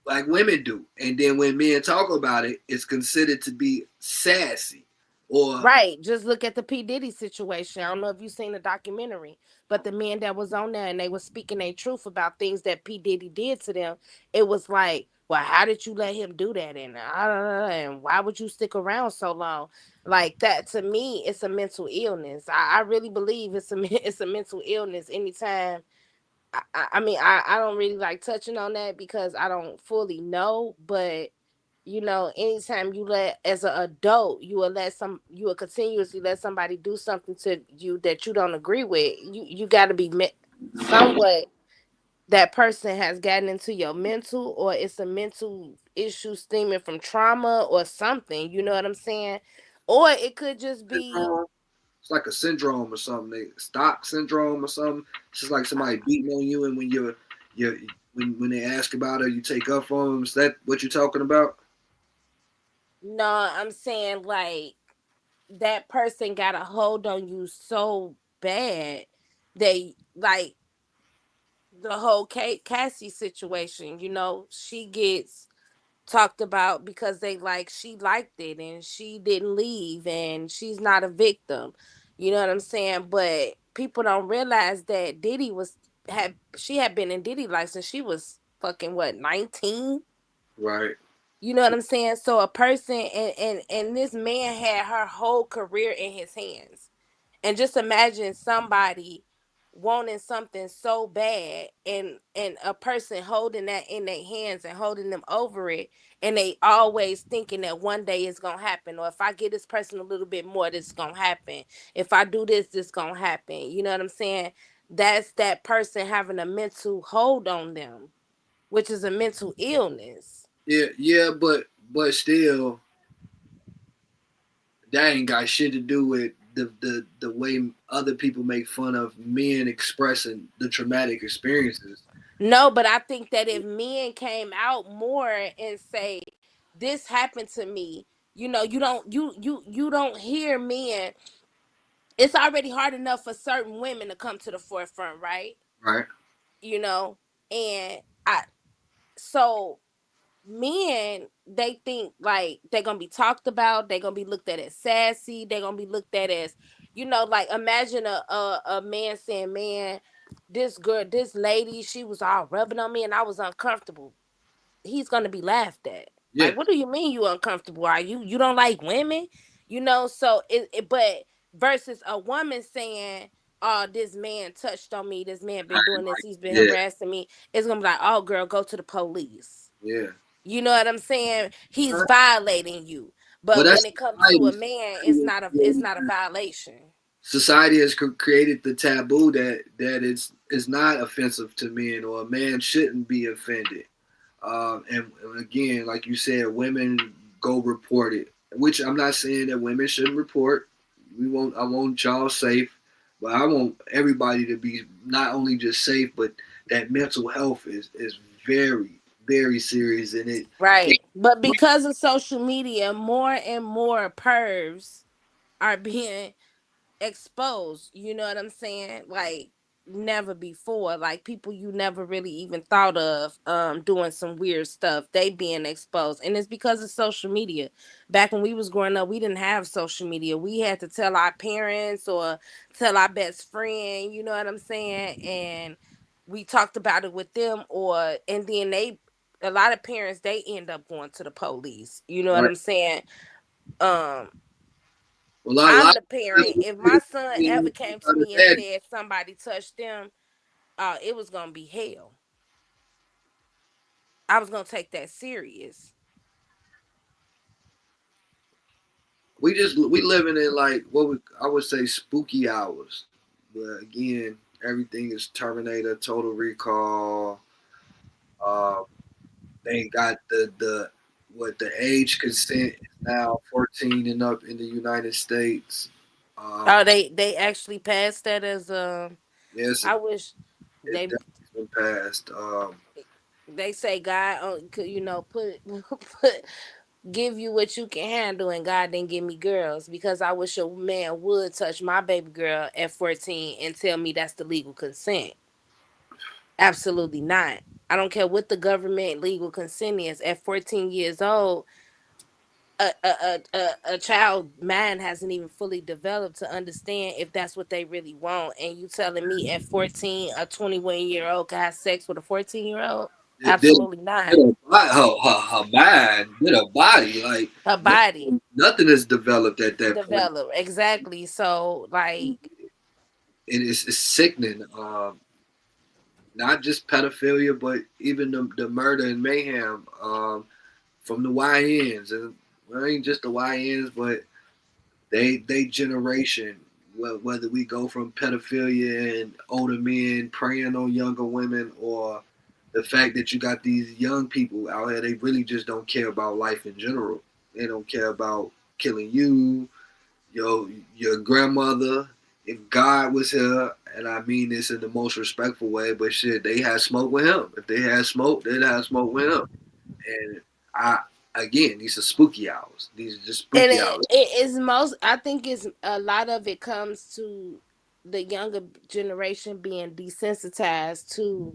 Speaker 4: like women do. And then when men talk about it, it's considered to be sassy or
Speaker 5: Right. Just look at the P. Diddy situation. I don't know if you've seen the documentary, but the men that was on there and they were speaking their truth about things that P. Diddy did to them. It was like, well, how did you let him do that? And why would you stick around so long? Like that to me, it's a mental illness. I really believe it's a it's a mental illness. Anytime I don't really like touching on that because I don't fully know, but anytime you let as an adult, you will continuously let somebody do something to you that you don't agree with. You got to be somewhat that person has gotten into your mental, or it's a mental issue stemming from trauma or something. You know what I'm saying? Or it could just be
Speaker 4: syndrome. It's like a syndrome or something. Stock syndrome or something. It's just like somebody beating on you, and you when they ask about it, you take up for them. Is that what you're talking about?
Speaker 5: no. I'm saying like that person got a hold on you so bad they like the whole Cassie situation. She gets talked about because she liked it and she didn't leave and she's not a victim. You know what I'm saying? But people don't realize that Diddy had been in Diddy life since she was fucking what, 19?
Speaker 4: Right.
Speaker 5: You know what I'm saying? So a person and this man had her whole career in his hands. And just imagine somebody wanting something so bad and a person holding that in their hands and holding them over it, and they always thinking that one day it's gonna happen, or if I give this person a little bit more, this is gonna happen. If I do this gonna happen. You know what I'm saying? That's that person having a mental hold on them, which is a mental illness.
Speaker 4: Yeah, yeah, but still, that ain't got shit to do with the way other people make fun of men expressing the traumatic experiences.
Speaker 5: No, but I think that if men came out more and say, "This happened to me," you don't hear men. It's already hard enough for certain women to come to the forefront, right?
Speaker 4: Right.
Speaker 5: You know, and I so men, they think like they're gonna be talked about, they're gonna be looked at as sassy, they're gonna be looked at as, like imagine a man saying, "Man, this lady, she was all rubbing on me and I was uncomfortable." He's gonna be laughed at.
Speaker 4: Yeah.
Speaker 5: Like, what do you mean you uncomfortable? Are you don't like women? So but versus a woman saying, "Oh, this man touched on me, this man been doing this, he's been
Speaker 4: Yeah.
Speaker 5: harassing me," it's gonna be like, "Oh girl, go to the police."
Speaker 4: Yeah.
Speaker 5: You know what I'm saying? He's violating you.
Speaker 4: Well,
Speaker 5: But
Speaker 4: that's
Speaker 5: when it comes to a
Speaker 4: society.
Speaker 5: man, it's not a violation.
Speaker 4: Society has created the taboo that it's not offensive to men, or a man shouldn't be offended. And again, like you said, women go report it, which I'm not saying that women shouldn't report. I want y'all safe, but I want everybody to be not only just safe, but that mental health is very, very serious, and it
Speaker 5: Right. But because of social media, more and more pervs are being exposed. You know what I'm saying? Like never before. Like people you never really even thought of doing some weird stuff. They being exposed. And it's because of social media. Back when we was growing up, we didn't have social media. We had to tell our parents or tell our best friend, you know what I'm saying? And we talked about it with them, or and then a lot of parents, they end up going to the police. You know what
Speaker 4: right.
Speaker 5: I'm saying? Um
Speaker 4: Well,
Speaker 5: I'm
Speaker 4: lot
Speaker 5: the parent. If my son ever came to me and
Speaker 4: of
Speaker 5: said somebody touched them, it was gonna be hell. I was gonna take that serious.
Speaker 4: we living in like I would say spooky hours. But again, everything is Terminator, Total Recall. Uh, they got the what the age consent is now 14 and up in the United States.
Speaker 5: Oh,
Speaker 4: Um,
Speaker 5: they actually passed that as a.
Speaker 4: yes,
Speaker 5: I wish
Speaker 4: it
Speaker 5: they
Speaker 4: definitely been passed.
Speaker 5: they say God could put put give you what you can handle, and God didn't give me girls because I wish a man would touch my baby girl at 14 and tell me that's the legal consent. Absolutely not. I don't care what the government legal consent is. At 14 years old, a child mind hasn't even fully developed to understand if that's what they really want. And you telling me at 14 a 21-year-old can have sex with a 14-year-old?
Speaker 4: it did,
Speaker 5: Absolutely not.
Speaker 4: did a, her mind, did a body like
Speaker 5: Her body
Speaker 4: nothing is developed at that point,
Speaker 5: develop exactly. So
Speaker 4: and
Speaker 5: like,
Speaker 4: it's sickening. Not just pedophilia, but even the murder and mayhem from the YNs, and well, ain't just the YNs, but they generation. Whether we go from pedophilia and older men preying on younger women, or the fact that you got these young people out here, they really just don't care about life in general. They don't care about killing you, your grandmother. If God was here, and I mean this in the most respectful way, but shit, they had smoke with him. If they had smoke, they'd have smoke with him. And I, again, these are spooky hours. These are just
Speaker 5: and
Speaker 4: spooky hours.
Speaker 5: it is most. I think it's a lot of it comes to the younger generation being desensitized to.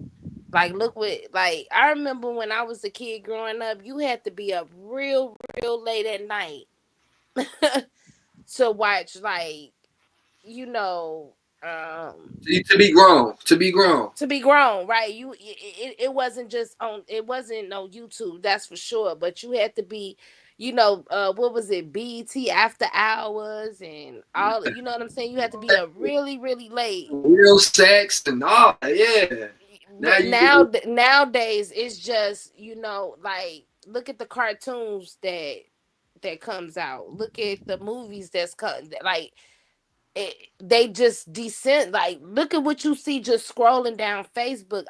Speaker 5: Like, look what, like, I remember when I was a kid growing up, you had to be up real late at night to watch, like, you know,
Speaker 4: To be grown, to be grown.
Speaker 5: to be grown, right? It wasn't just on, it wasn't no YouTube, that's for sure. But you had to be, what was it, BT after hours and all, you know what I'm saying? You had to be up really late.
Speaker 4: Real sex and all, yeah. Now
Speaker 5: But
Speaker 4: you can,
Speaker 5: nowadays it's just, like, look at the cartoons that comes out. Look at the movies that's like, they just descent. Like, look at what you see just scrolling down Facebook.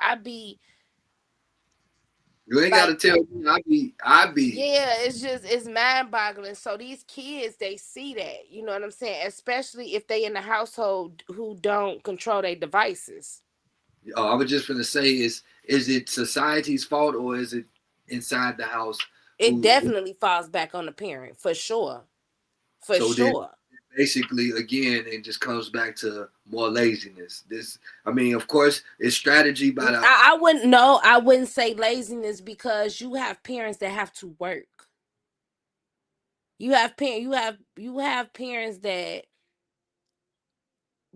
Speaker 4: you ain't got to
Speaker 5: Like,
Speaker 4: tell me. I be.
Speaker 5: yeah, it's mind boggling. So these kids, they see that, you know what I'm saying? Especially if they in the household who don't control their devices.
Speaker 4: I was just gonna say, is it society's fault, or is it inside the house?
Speaker 5: It
Speaker 4: Who
Speaker 5: definitely falls back on the parent, for sure. For
Speaker 4: so then
Speaker 5: sure.
Speaker 4: basically again it just comes back to more laziness. This, I mean, of course, it's strategy by the.
Speaker 5: I wouldn't know. I wouldn't say laziness because you have parents that have to work. You have parents that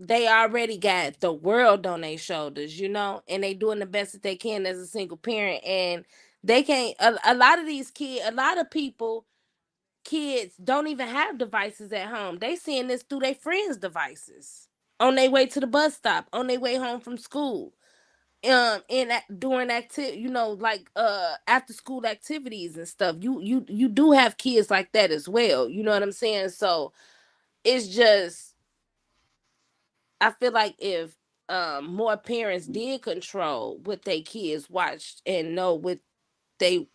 Speaker 5: they already got the world on their shoulders, and they doing the best that they can as a single parent, and they can't. A lot of these kids, a lot of people, kids don't even have devices at home. They seeing this through their friends' devices on their way to the bus stop, on their way home from school, in during activity, like after school activities and stuff. You do have kids like that as well, you know what I'm saying? So it's just, I feel like if more parents did control what they kids watched and know what they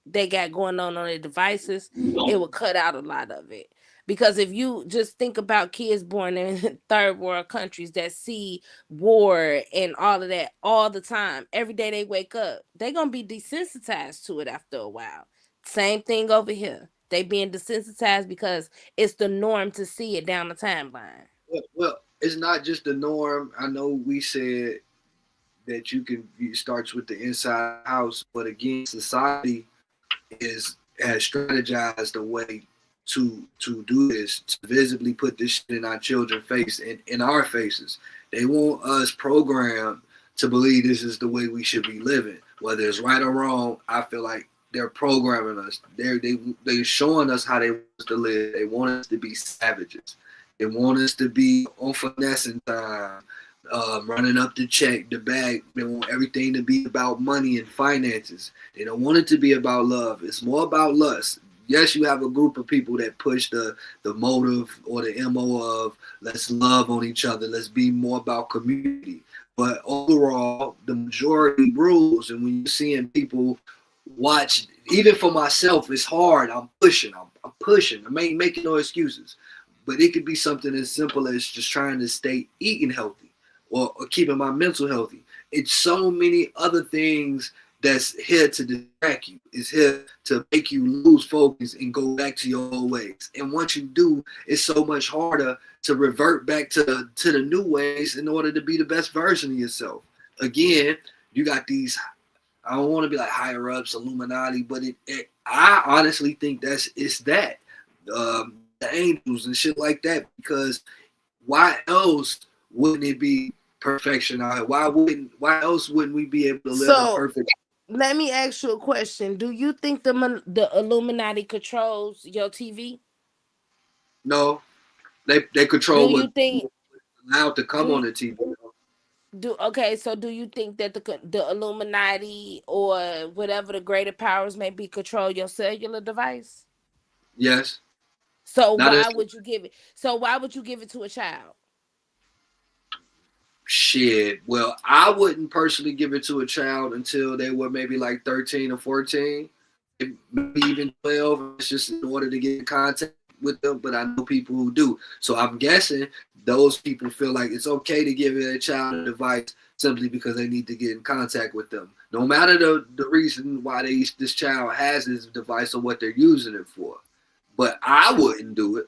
Speaker 5: they got going on their devices, it would cut out a lot of it. Because if you just think about kids born in third world countries that see war and all of that all the time, every day they wake up, they're gonna be desensitized to it after a while. Same thing over here. They being desensitized because it's the norm to see it down the timeline.
Speaker 4: Well, it's not just the norm. I know we said that it starts with the inside house, but again, society is has strategized a way to do this, to visibly put this shit in our children's face and in our faces. They want us programmed to believe this is the way we should be living. Whether it's right or wrong, I feel like They're programming us. They're showing us how they want us to live. They want us to be savages. They want us to be on finessing time, running up the check, the bag. They want everything to be about money and finances. They don't want it to be about love. It's more about lust. Yes, you have a group of people that push the motive or the MO of let's love on each other. Let's be more about community. But overall, the majority rules. And when you're seeing people watch, even for myself, it's hard. I'm pushing. I'm pushing. I ain't making no excuses. But it could be something as simple as just trying to stay eating healthy or keeping my mental healthy. It's so many other things that's here to distract you. It's here to make you lose focus and go back to your old ways. And once you do, it's so much harder to revert back to the new ways in order to be the best version of yourself. Again, you got these, I don't want to be like higher ups, Illuminati, but I honestly think it's that. The angels and shit like that, because why else wouldn't it be perfection out here? Why else wouldn't we be able to live a perfect?
Speaker 5: Let me ask you a question. Do you think the Illuminati controls your TV?
Speaker 4: No, they control
Speaker 5: Do you
Speaker 4: what's
Speaker 5: think
Speaker 4: allowed to come on the TV.
Speaker 5: so do you think that the Illuminati or whatever the greater powers may be control your cellular device?
Speaker 4: Yes.
Speaker 5: So why would you give it? So why would you give it to a child?
Speaker 4: Shit. Well, I wouldn't personally give it to a child until they were maybe like 13 or 14, maybe even 12. It's just in order to get in contact with them. But I know people who do. So I'm guessing those people feel like it's okay to give a child a device simply because they need to get in contact with them. No matter the reason why this child has this device or what they're using it for. But I wouldn't do it.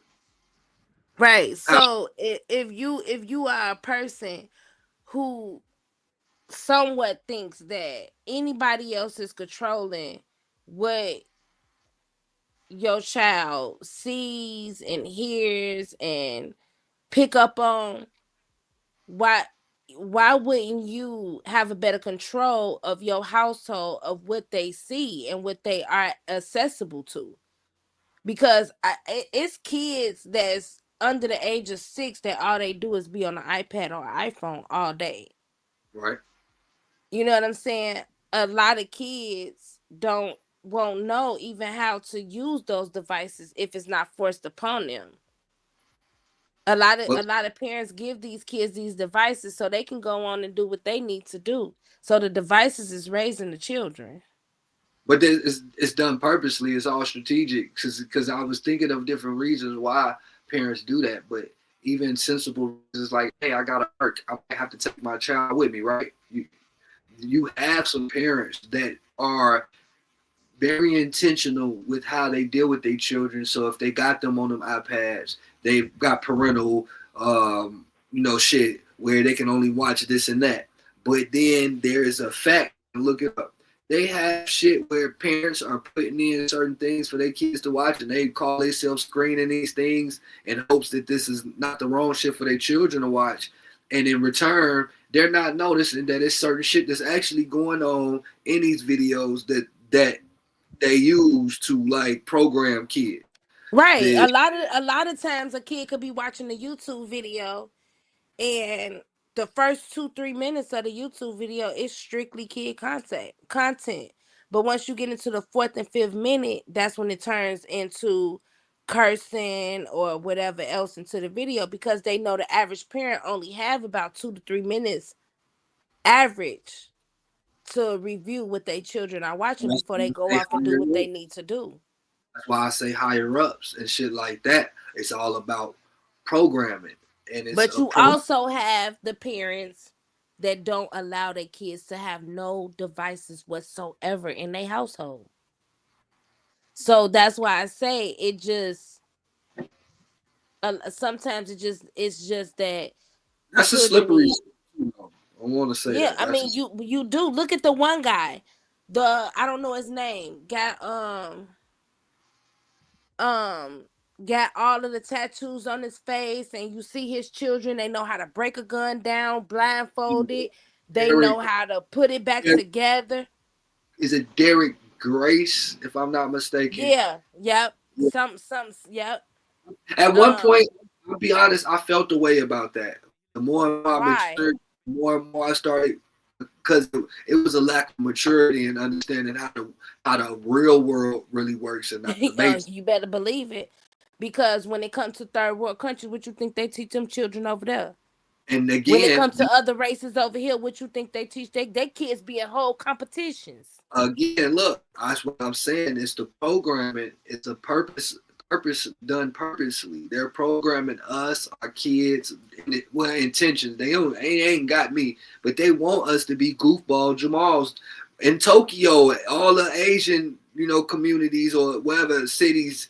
Speaker 5: Right. So if you are a person who somewhat thinks that anybody else is controlling what your child sees and hears and pick up on, why wouldn't you have a better control of your household, of what they see and what they are accessible to? Because it's kids that's under the age of 6 that all they do is be on an iPad or iPhone all day.
Speaker 4: Right.
Speaker 5: You know what I'm saying? A lot of kids won't know even how to use those devices if it's not forced upon them. A lot of parents give these kids these devices so they can go on and do what they need to do. So the devices is raising the children.
Speaker 4: But it's done purposely. It's all strategic. Because I was thinking of different reasons why parents do that. But even sensible reasons like, hey, I gotta work. I might have to take my child with me, right? You have some parents that are very intentional with how they deal with their children. So if they got them on them iPads, they've got parental, shit where they can only watch this and that. But then there is a fact. Look it up. They have shit where parents are putting in certain things for their kids to watch, and they call themselves screening these things in hopes that this is not the wrong shit for their children to watch. And in return, they're not noticing that it's certain shit that's actually going on in these videos that they use to like program kids.
Speaker 5: Right. A lot of times a kid could be watching a YouTube video and the first 2-3 minutes of the YouTube video is strictly kid content. But once you get into the 4th and 5th minute, that's when it turns into cursing or whatever else into the video, because they know the average parent only have about 2 to 3 minutes average to review what their children are watching before they go off and do what they need to do.
Speaker 4: That's why I say higher ups and shit like that. It's all about programming.
Speaker 5: But you also have the parents that don't allow their kids to have no devices whatsoever in their household. So that's why I say it just sometimes it's just that
Speaker 4: that's a slippery. I want to say
Speaker 5: yeah, I mean you do look at the one guy, I don't know his name, got all of the tattoos on his face, and you see his children, they know how to break a gun down blindfolded, they know how to put it back together.
Speaker 4: Is it Derek Grace, if I'm not mistaken.
Speaker 5: Yeah, yep. Yep.
Speaker 4: At one
Speaker 5: Um,
Speaker 4: point, I'll be honest, I felt the way about that. The more and more I
Speaker 5: why?
Speaker 4: matured, the more and more I started, because it was a lack of maturity and understanding how the real world really works and not the base.
Speaker 5: You better believe it. Because when it comes to third world countries, what you think they teach them children over there?
Speaker 4: And
Speaker 5: When it
Speaker 4: again,
Speaker 5: comes to other races over here, what you think they teach they kids be in whole competitions?
Speaker 4: look, that's what I'm saying. It's the programming. It's a purpose done purposely. They're programming us, our kids, well, intentions. They ain't got me, but they want us to be goofball Jamals in Tokyo. All the Asian, communities or whatever cities.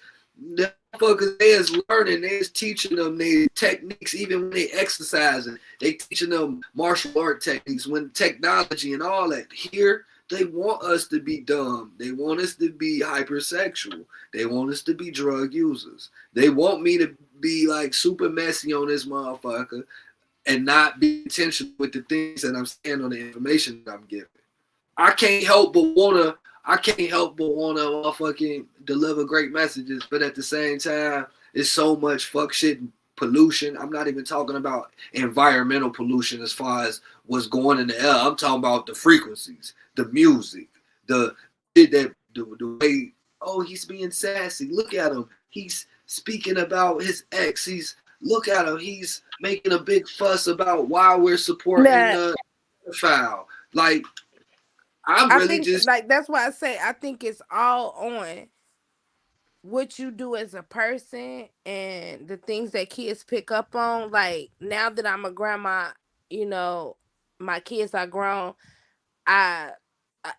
Speaker 4: The motherfuckers, they is learning, they is teaching them their techniques, even when they exercising. They teaching them martial art techniques, when technology and all that. Here, they want us to be dumb. They want us to be hypersexual. They want us to be drug users. They want me to be like super messy on this motherfucker and not be intentional with the things that I'm saying on the information that I'm giving. I can't help but wanna motherfucking deliver great messages, but at the same time, it's so much fuck shit and pollution. I'm not even talking about environmental pollution as far as what's going in the air. I'm talking about the frequencies, the music, the shit that the way. Oh, he's being sassy. Look at him. He's speaking about his ex. Look at him. He's making a big fuss about why we're supporting
Speaker 5: Nah,
Speaker 4: the pedophile. Like, I'm
Speaker 5: I
Speaker 4: really
Speaker 5: think
Speaker 4: just
Speaker 5: like that's why I say I think it's all on what you do as a person and the things that kids pick up on. Like now that I'm a grandma, you know, my kids are grown. I, I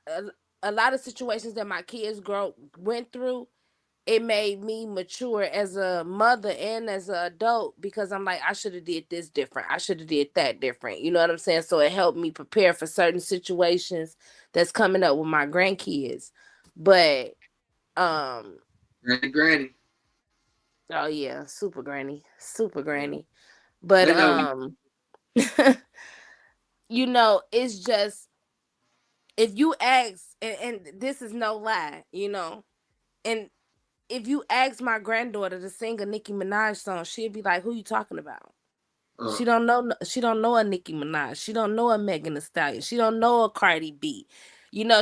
Speaker 5: a lot of situations that my kids went through, it made me mature as a mother and as an adult because I'm like I should have did this different. I should have did that different. You know what I'm saying? So it helped me prepare for certain situations that's coming up with my grandkids. But um
Speaker 4: granny.
Speaker 5: oh yeah, super
Speaker 4: Yeah.
Speaker 5: granny. But
Speaker 4: They know.
Speaker 5: it's just if you ask and this is no lie, and if you ask my granddaughter to sing a Nicki Minaj song, she'd be like, "Who you talking about?"
Speaker 4: Uh,
Speaker 5: She don't know a Nicki Minaj. She don't know a Megan Thee Stallion. She don't know a Cardi B.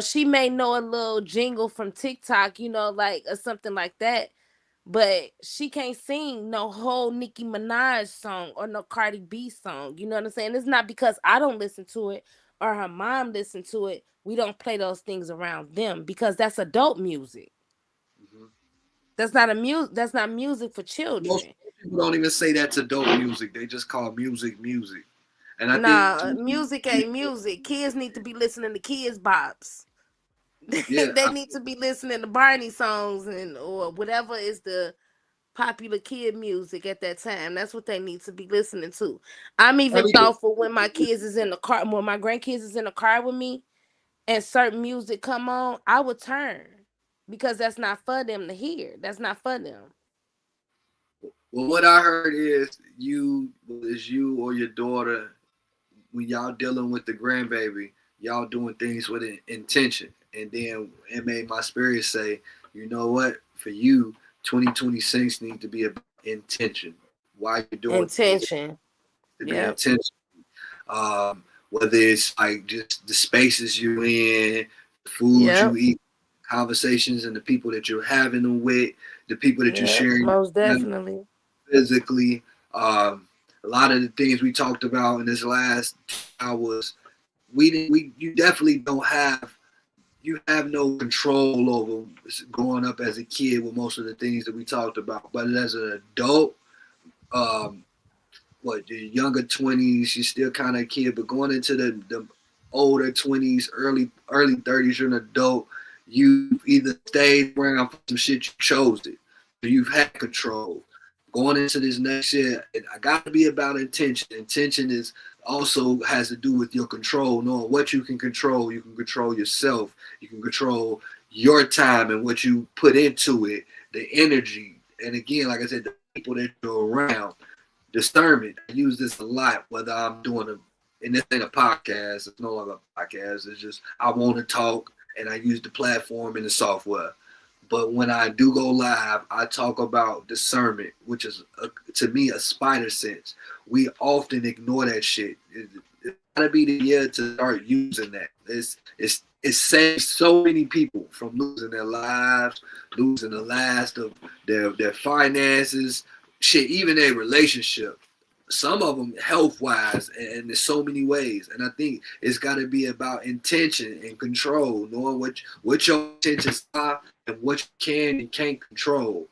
Speaker 5: She may know a little jingle from TikTok, like or something like that. But she can't sing no whole Nicki Minaj song or no Cardi B song. You know what I'm saying? It's not because I don't listen to it or her mom listen to it. We don't play those things around them because that's adult music.
Speaker 4: mhm.
Speaker 5: That's not music for
Speaker 4: Most
Speaker 5: children.
Speaker 4: people don't even say that's adult music. They just call music music. And I think,
Speaker 5: Nah, music ain't music. Kids need to be listening to kids bops.
Speaker 4: yeah,
Speaker 5: They need to be listening to Barney songs and or whatever is the popular kid music at that time. That's what they need to be listening to. I'm
Speaker 4: I
Speaker 5: even
Speaker 4: mean,
Speaker 5: thoughtful when my kids is in the car, when my grandkids is in the car with me and certain music come on, I would turn because that's not for them to hear. That's not for them.
Speaker 4: well, what I heard is you or your daughter, when y'all dealing with the grandbaby, y'all doing things with an intention. And then it made my spirit say, you know what? For you, 2026 needs to be about intention. Why you're doing things
Speaker 5: Intention.
Speaker 4: to be
Speaker 5: Yep.
Speaker 4: intentional. Whether it's like just the spaces you're in, the food
Speaker 5: Yep.
Speaker 4: you eat, conversations and the people that you're having them with, the people that you're
Speaker 5: Yep.
Speaker 4: sharing
Speaker 5: Most definitely.
Speaker 4: physically. A lot of the things we talked about in this last hours, you definitely don't have you have no control over growing up as a kid with most of the things that we talked about. But as an adult, um, your younger 20s, you're still kind of a kid, but going into the older 20s, early 30s, you're an adult. You either stayed around for some shit, you chose it. So you've had control. Going into this next year, I got to be about intention. Intention is also has to do with your control, knowing what you can control. You can control yourself. You can control your time and what you put into it, the energy. And again, like I said, the people that you're around discernment. I use this a lot, whether I'm doing and this ain't a podcast, it's no longer a podcast, it's just I want to talk
Speaker 6: and I use the platform and the software. But when I do go live, I talk about discernment, which is to me a spider sense. We often ignore that shit. It's gotta be the year to start using that. It saves so many people from losing their lives, losing the last of their finances, shit, even their relationship. Some of them health wise, and there's so many ways. And I think it's got to be about intention and control, knowing what your intentions are and what you can and can't control.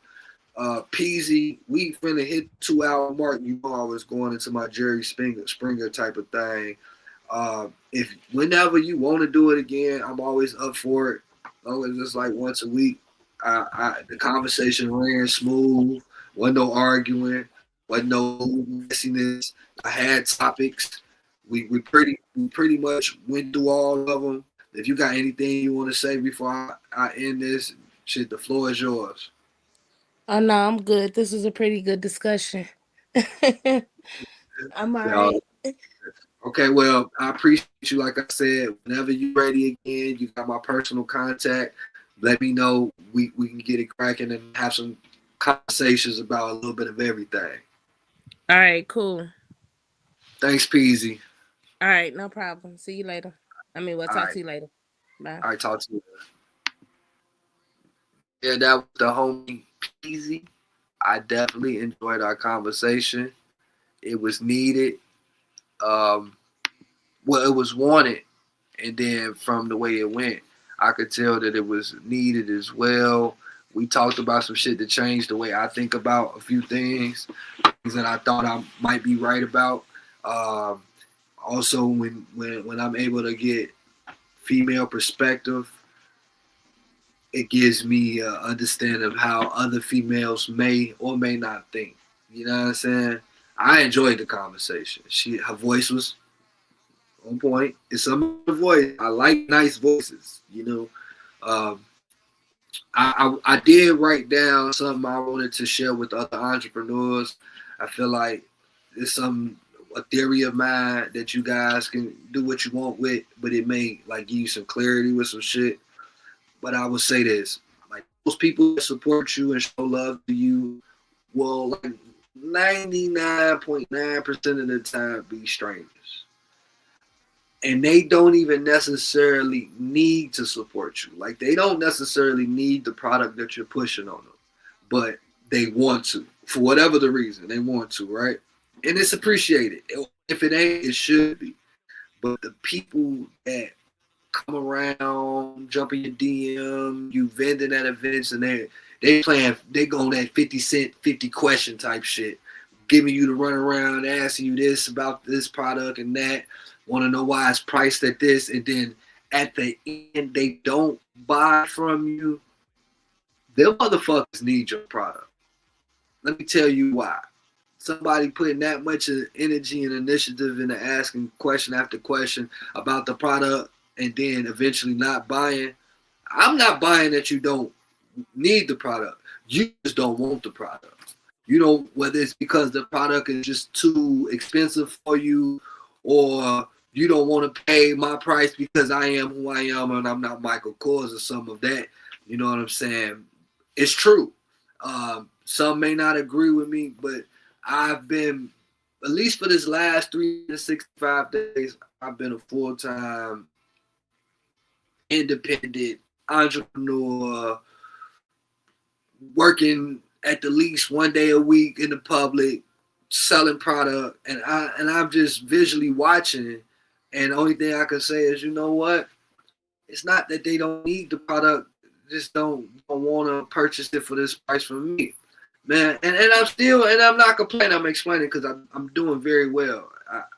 Speaker 6: Peasy, we finna hit 2 hour mark. You know I was going into my Jerry Springer type of thing. If whenever you want to do it again, I'm always up for it. Always just like once a week. The conversation ran smooth. Wasn't no arguing. Wasn't no messiness. I had topics. We pretty much went through all of them. If you got anything you want to say before I end this, shit, the floor is yours.
Speaker 5: Oh no, I'm good. This was a pretty good discussion. I'm all right.
Speaker 6: Okay, well, I appreciate you. Like I said, whenever you're ready again, you got my personal contact. Let me know. We can get it cracking and have some conversations about a little bit of everything.
Speaker 5: All right, cool.
Speaker 6: Thanks, Peasy.
Speaker 5: All right, no problem. See you later. We'll
Speaker 6: All
Speaker 5: talk
Speaker 6: right.
Speaker 5: to you later. Bye.
Speaker 6: All right, talk to you later. Yeah, that was the homie Peasy. I definitely enjoyed our conversation. It was needed. Well, it was wanted, and then from the way it went, I could tell that it was needed as well. We talked about some shit that changed the way I think about a few things that I thought I might be right about. Also, when I'm able to get female perspective, it gives me an understanding of how other females may or may not think. You know what I'm saying? I enjoyed the conversation. Her voice was on point. It's some voice. I like nice voices. I did write down something I wanted to share with other entrepreneurs. I feel like it's a theory of mine that you guys can do what you want with, but it may like give you some clarity with some shit. But I would say this: like most people that support you and show love to you will like 99.9% of the time be strangers. And they don't even necessarily need to support you. Like they don't necessarily need the product that you're pushing on them, but they want to for whatever the reason. They want to, right? And it's appreciated. If it ain't, it should be. But the people that come around, jump in your DM, you vending at events, and they go that 50 cent, 50 question type shit, giving you the run around, asking you this about this product and that. Want to know why it's priced at this, and then at the end they don't buy from you. Them motherfuckers need your product. Let me tell you why. Somebody putting that much energy and initiative into asking question after question about the product and then eventually not buying. I'm not buying that you don't need the product. You just don't want the product. You know, whether it's because the product is just too expensive for you, or you don't want to pay my price because I am who I am and I'm not Michael Kors or some of that. You know what I'm saying? It's true. Some may not agree with me, but I've been, at least for this last 365 days, I've been a full-time independent entrepreneur, working at the least one day a week in the public, selling product, and I'm just visually watching. And the only thing I can say is, you know what? It's not that they don't need the product, just don't want to purchase it for this price from me, man. And I'm not complaining. I'm explaining because I'm doing very well.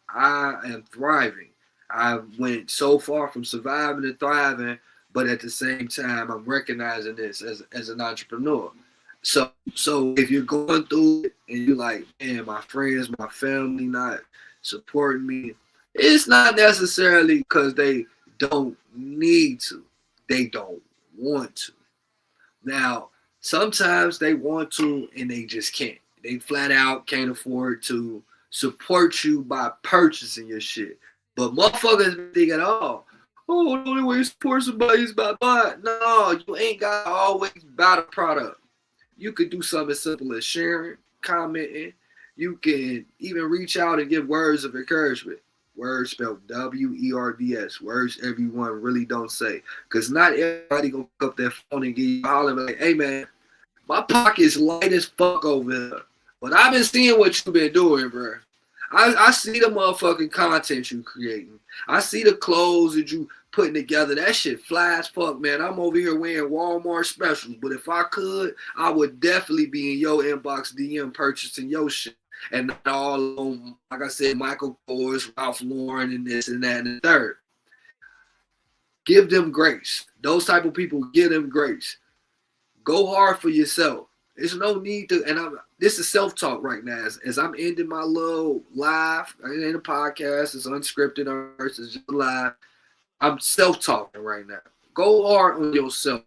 Speaker 6: I am thriving. I went so far from surviving to thriving, but at the same time, I'm recognizing this as an entrepreneur. So if you're going through it and you're like, man, my friends, my family not supporting me, it's not necessarily because they don't need to. They don't want to. Now, sometimes they want to and they just can't. They flat out can't afford to support you by purchasing your shit. But motherfuckers think at all, oh, the only way you support somebody is by buying. No, you ain't got to always buy the product. You could do something as simple as sharing, commenting. You can even reach out and give words of encouragement. Words spelled W-E-R-D-S. Words everyone really don't say. Because not everybody gonna pick up their phone and give you a holler like, hey man, my pocket's light as fuck over here. But I've been seeing what you've been doing, bro. I see the motherfucking content you creating. I see the clothes that you putting together. That shit fly as fuck, man. I'm over here wearing Walmart specials. But if I could, I would definitely be in your inbox DM purchasing your shit. And not all on, like I said, Michael Kors, Ralph Lauren, and this and that and the third. Give them grace. Those type of people, give them grace. Go hard for yourself. There's no need to, and this is self-talk right now. As I'm ending my little live, it ain't a podcast, it's unscripted, it's just live. I'm self-talking right now. Go hard on yourself.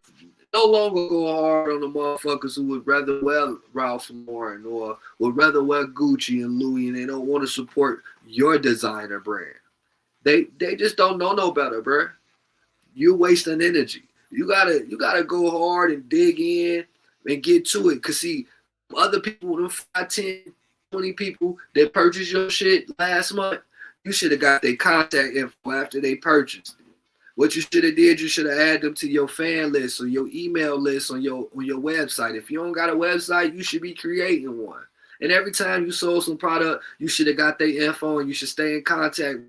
Speaker 6: No longer go hard on the motherfuckers who would rather wear Ralph Lauren or would rather wear Gucci and Louis, and they don't want to support your designer brand. They just don't know no better, bro. You're wasting energy. You gotta go hard and dig in and get to it. Cause see, other people, them 5, 10, 20 people that purchased your shit last month, you should have got their contact info after they purchased it. What you should have did, you should have added them to your fan list or your email list on your website. If you don't got a website, you should be creating one. And every time you sold some product, you should have got their info and you should stay in contact.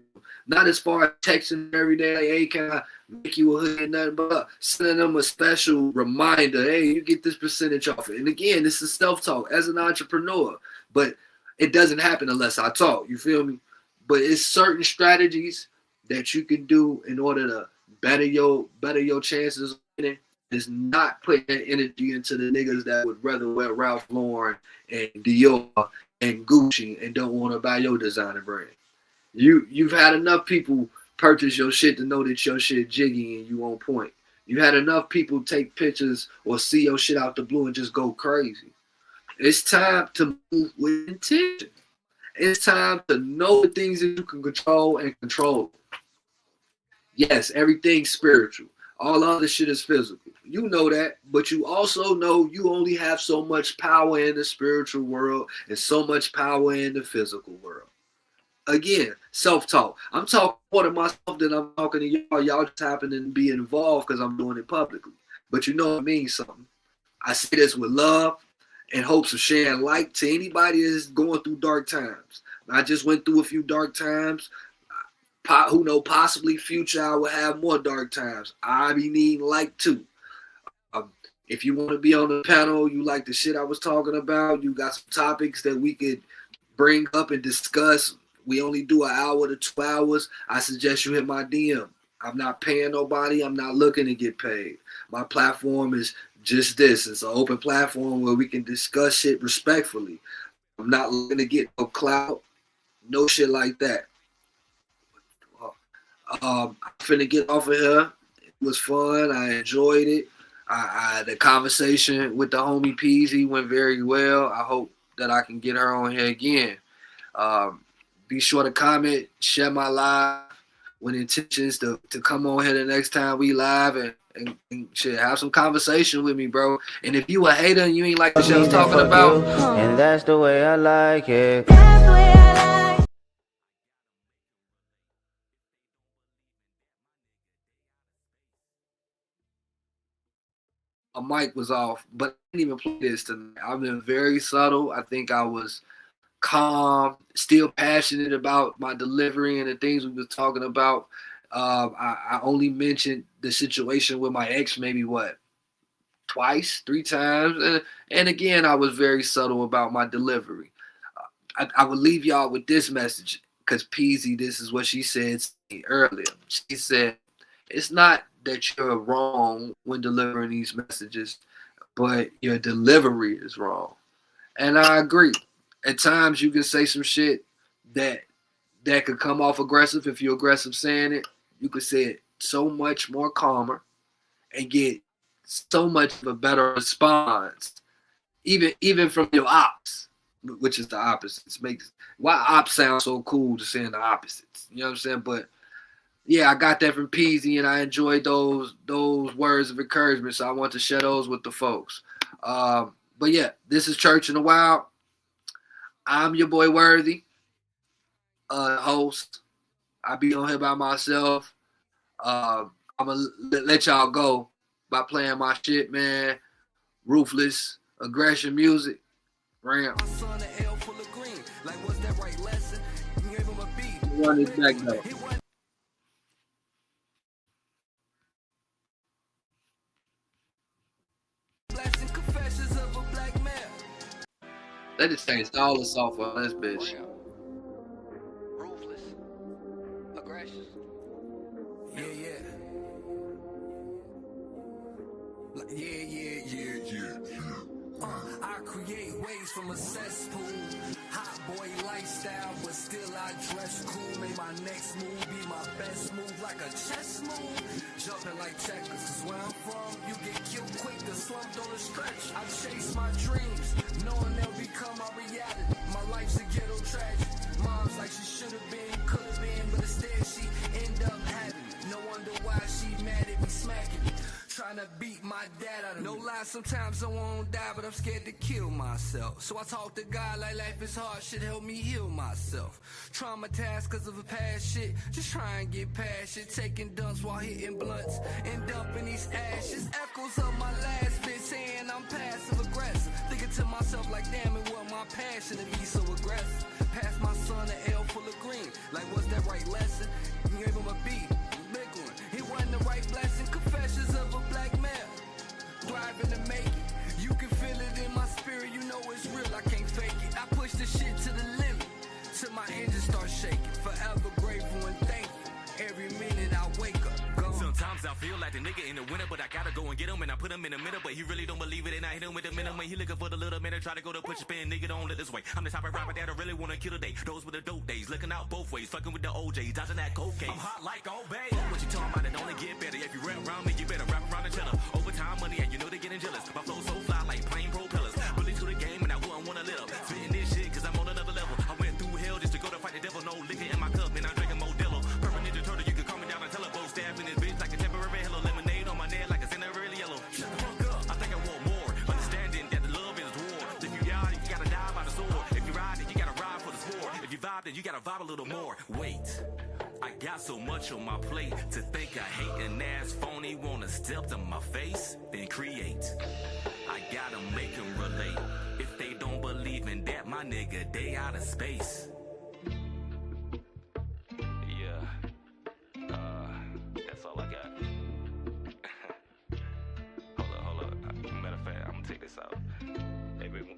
Speaker 6: Not as far as texting every day, like, hey, can I make you a hood and nothing, but sending them a special reminder, hey, you get this percentage off it. And again, this is self-talk as an entrepreneur, but it doesn't happen unless I talk, you feel me? But it's certain strategies that you can do in order to better your chances of winning. Is not putting that energy into the niggas that would rather wear Ralph Lauren and Dior and Gucci and don't want to buy your designer brand. You've had enough people purchase your shit to know that your shit jiggy and you on point. You had enough people take pictures or see your shit out the blue and just go crazy. It's time to move with intention. It's time to know the things that you can control and control. Yes, everything's spiritual. All other shit is physical. You know that, but you also know you only have so much power in the spiritual world and so much power in the physical world. Again, self-talk. I'm talking more to myself than I'm talking to y'all. Y'all just happen to be involved because I'm doing it publicly. But you know it means something. I say this with love and hopes of sharing light to anybody that's going through dark times. I just went through a few dark times. Who know, possibly future I will have more dark times. I be needing light too. If you want to be on the panel, you like the shit I was talking about, you got some topics that we could bring up and discuss. We only do an hour to 2 hours. I suggest you hit my DM. I'm not paying nobody. I'm not looking to get paid. My platform is just this. It's an open platform where we can discuss shit respectfully. I'm not looking to get no clout, no shit like that. I'm finna get off of here. It was fun. I enjoyed it. The conversation with the homie Peasy went very well. I hope that I can get her on here again. Be sure to comment, share my live with intentions to come on here the next time we live and shit, have some conversation with me, bro. And if you a hater and you ain't like the shit I was talking about,
Speaker 7: and that's the way I like it.
Speaker 6: my mic was off, but I didn't even play this tonight. I've been very subtle. I think I was calm, still passionate about my delivery and the things we were talking about. I only mentioned the situation with my ex maybe twice, 3 times, and again I was very subtle about my delivery. I would leave y'all with this message because Peasy, this is what she said earlier. She said, it's not that you're wrong when delivering these messages, but your delivery is wrong. And I agree. At times you can say some shit that could come off aggressive. If you're aggressive saying it, you could say it so much more calmer and get so much of a better response, even from your ops, which is the opposites. Makes why ops sound so cool to saying the opposites. You know what I'm saying? But yeah, I got that from Peasy, and I enjoyed those words of encouragement. So I want to share those with the folks. But yeah, this is Church in the Wild. I'm your boy Worthy, host. I be on here by myself. I'm gonna let y'all go by playing my shit, man. Ruthless aggression music. Ram.
Speaker 3: My son an L full of green. Like, what's that right lesson? You gave him a beat.
Speaker 6: Run this back though.
Speaker 3: He wasn't blessing confessions of a black man.
Speaker 6: They just changed all the software on this bitch.
Speaker 3: Ruthless. Aggression. Yeah, yeah. Like, yeah. I create waves from a cesspool. Hot boy lifestyle, but still I dress cool. May my next move be my best move, like a chess move. Jumping like checkers, cause where I'm from, you get killed quick. The slump don't stretch. I chase my dreams, knowing they'll become my reality. My life's a ghetto tragedy. Mom's like she should have been, could have been, but instead she end up having me. No wonder why she mad at me, smacking me. Trying to beat my dad out of no me. Lie, sometimes I won't die, but I'm scared to kill myself. So I talk to God like life is hard, shit help me heal myself. Traumatized cause of a past shit, just try and get past shit. Taking dumps while hitting blunts and dumping these ashes. Echoes of my last bit saying I'm passive aggressive. Thinking to myself like damn it, what my passion to be so aggressive. Pass my son an L full of green, like what's that right lesson? You gave him a beat, big one. He wasn't the right blessing, confessions of a black man. Thriving to make it. You can feel it in my spirit, you know it's real, I can't fake it. I push the shit to the limit, till my engine start shaking. Forever grateful and thankful, every minute I wake up. Gone.
Speaker 8: Sometimes I feel like the nigga in the winter, but I gotta go and get him, and I put him in the middle, but he really don't believe it, and I hit him with the minimum. He looking for the little minute, try to go to push a spin, nigga don't let this way. I'm the type of rapper that I really wanna kill today. Those were the dope days, looking out both ways, fucking with the OJs, dodging that cocaine. I'm hot like Old Bay. What you talking about? It only get better. If you rap around me, you better rap around the cheddar. Overtime money, and you know they getting jealous. My flow so fly like plane propellers. Bully to the game, and I wouldn't wanna live. Spitting this shit, cause I'm on another level. I went through hell just to go to fight the devil. No liquor in my cup, and I'm drinking Modelo. Purple Ninja Turtle, you can call me down and tell a boat stab in this bitch like a temporary hello. Lemonade on my neck like a Cinderella yellow. Shut the fuck up. I think I want more. Understanding that the love is war. If you die, you gotta die by the sword. If you ride, then you gotta ride for the sport. If you vibe, then you gotta vibe a little more. Wait. I got so much on my plate to think I hate an ass phony wanna step to my face, then create. I gotta make them relate. If they don't believe in that, my nigga, they out of space. Yeah, that's all I got. Hold up. Matter of fact, I'm gonna take this out. Hey, baby,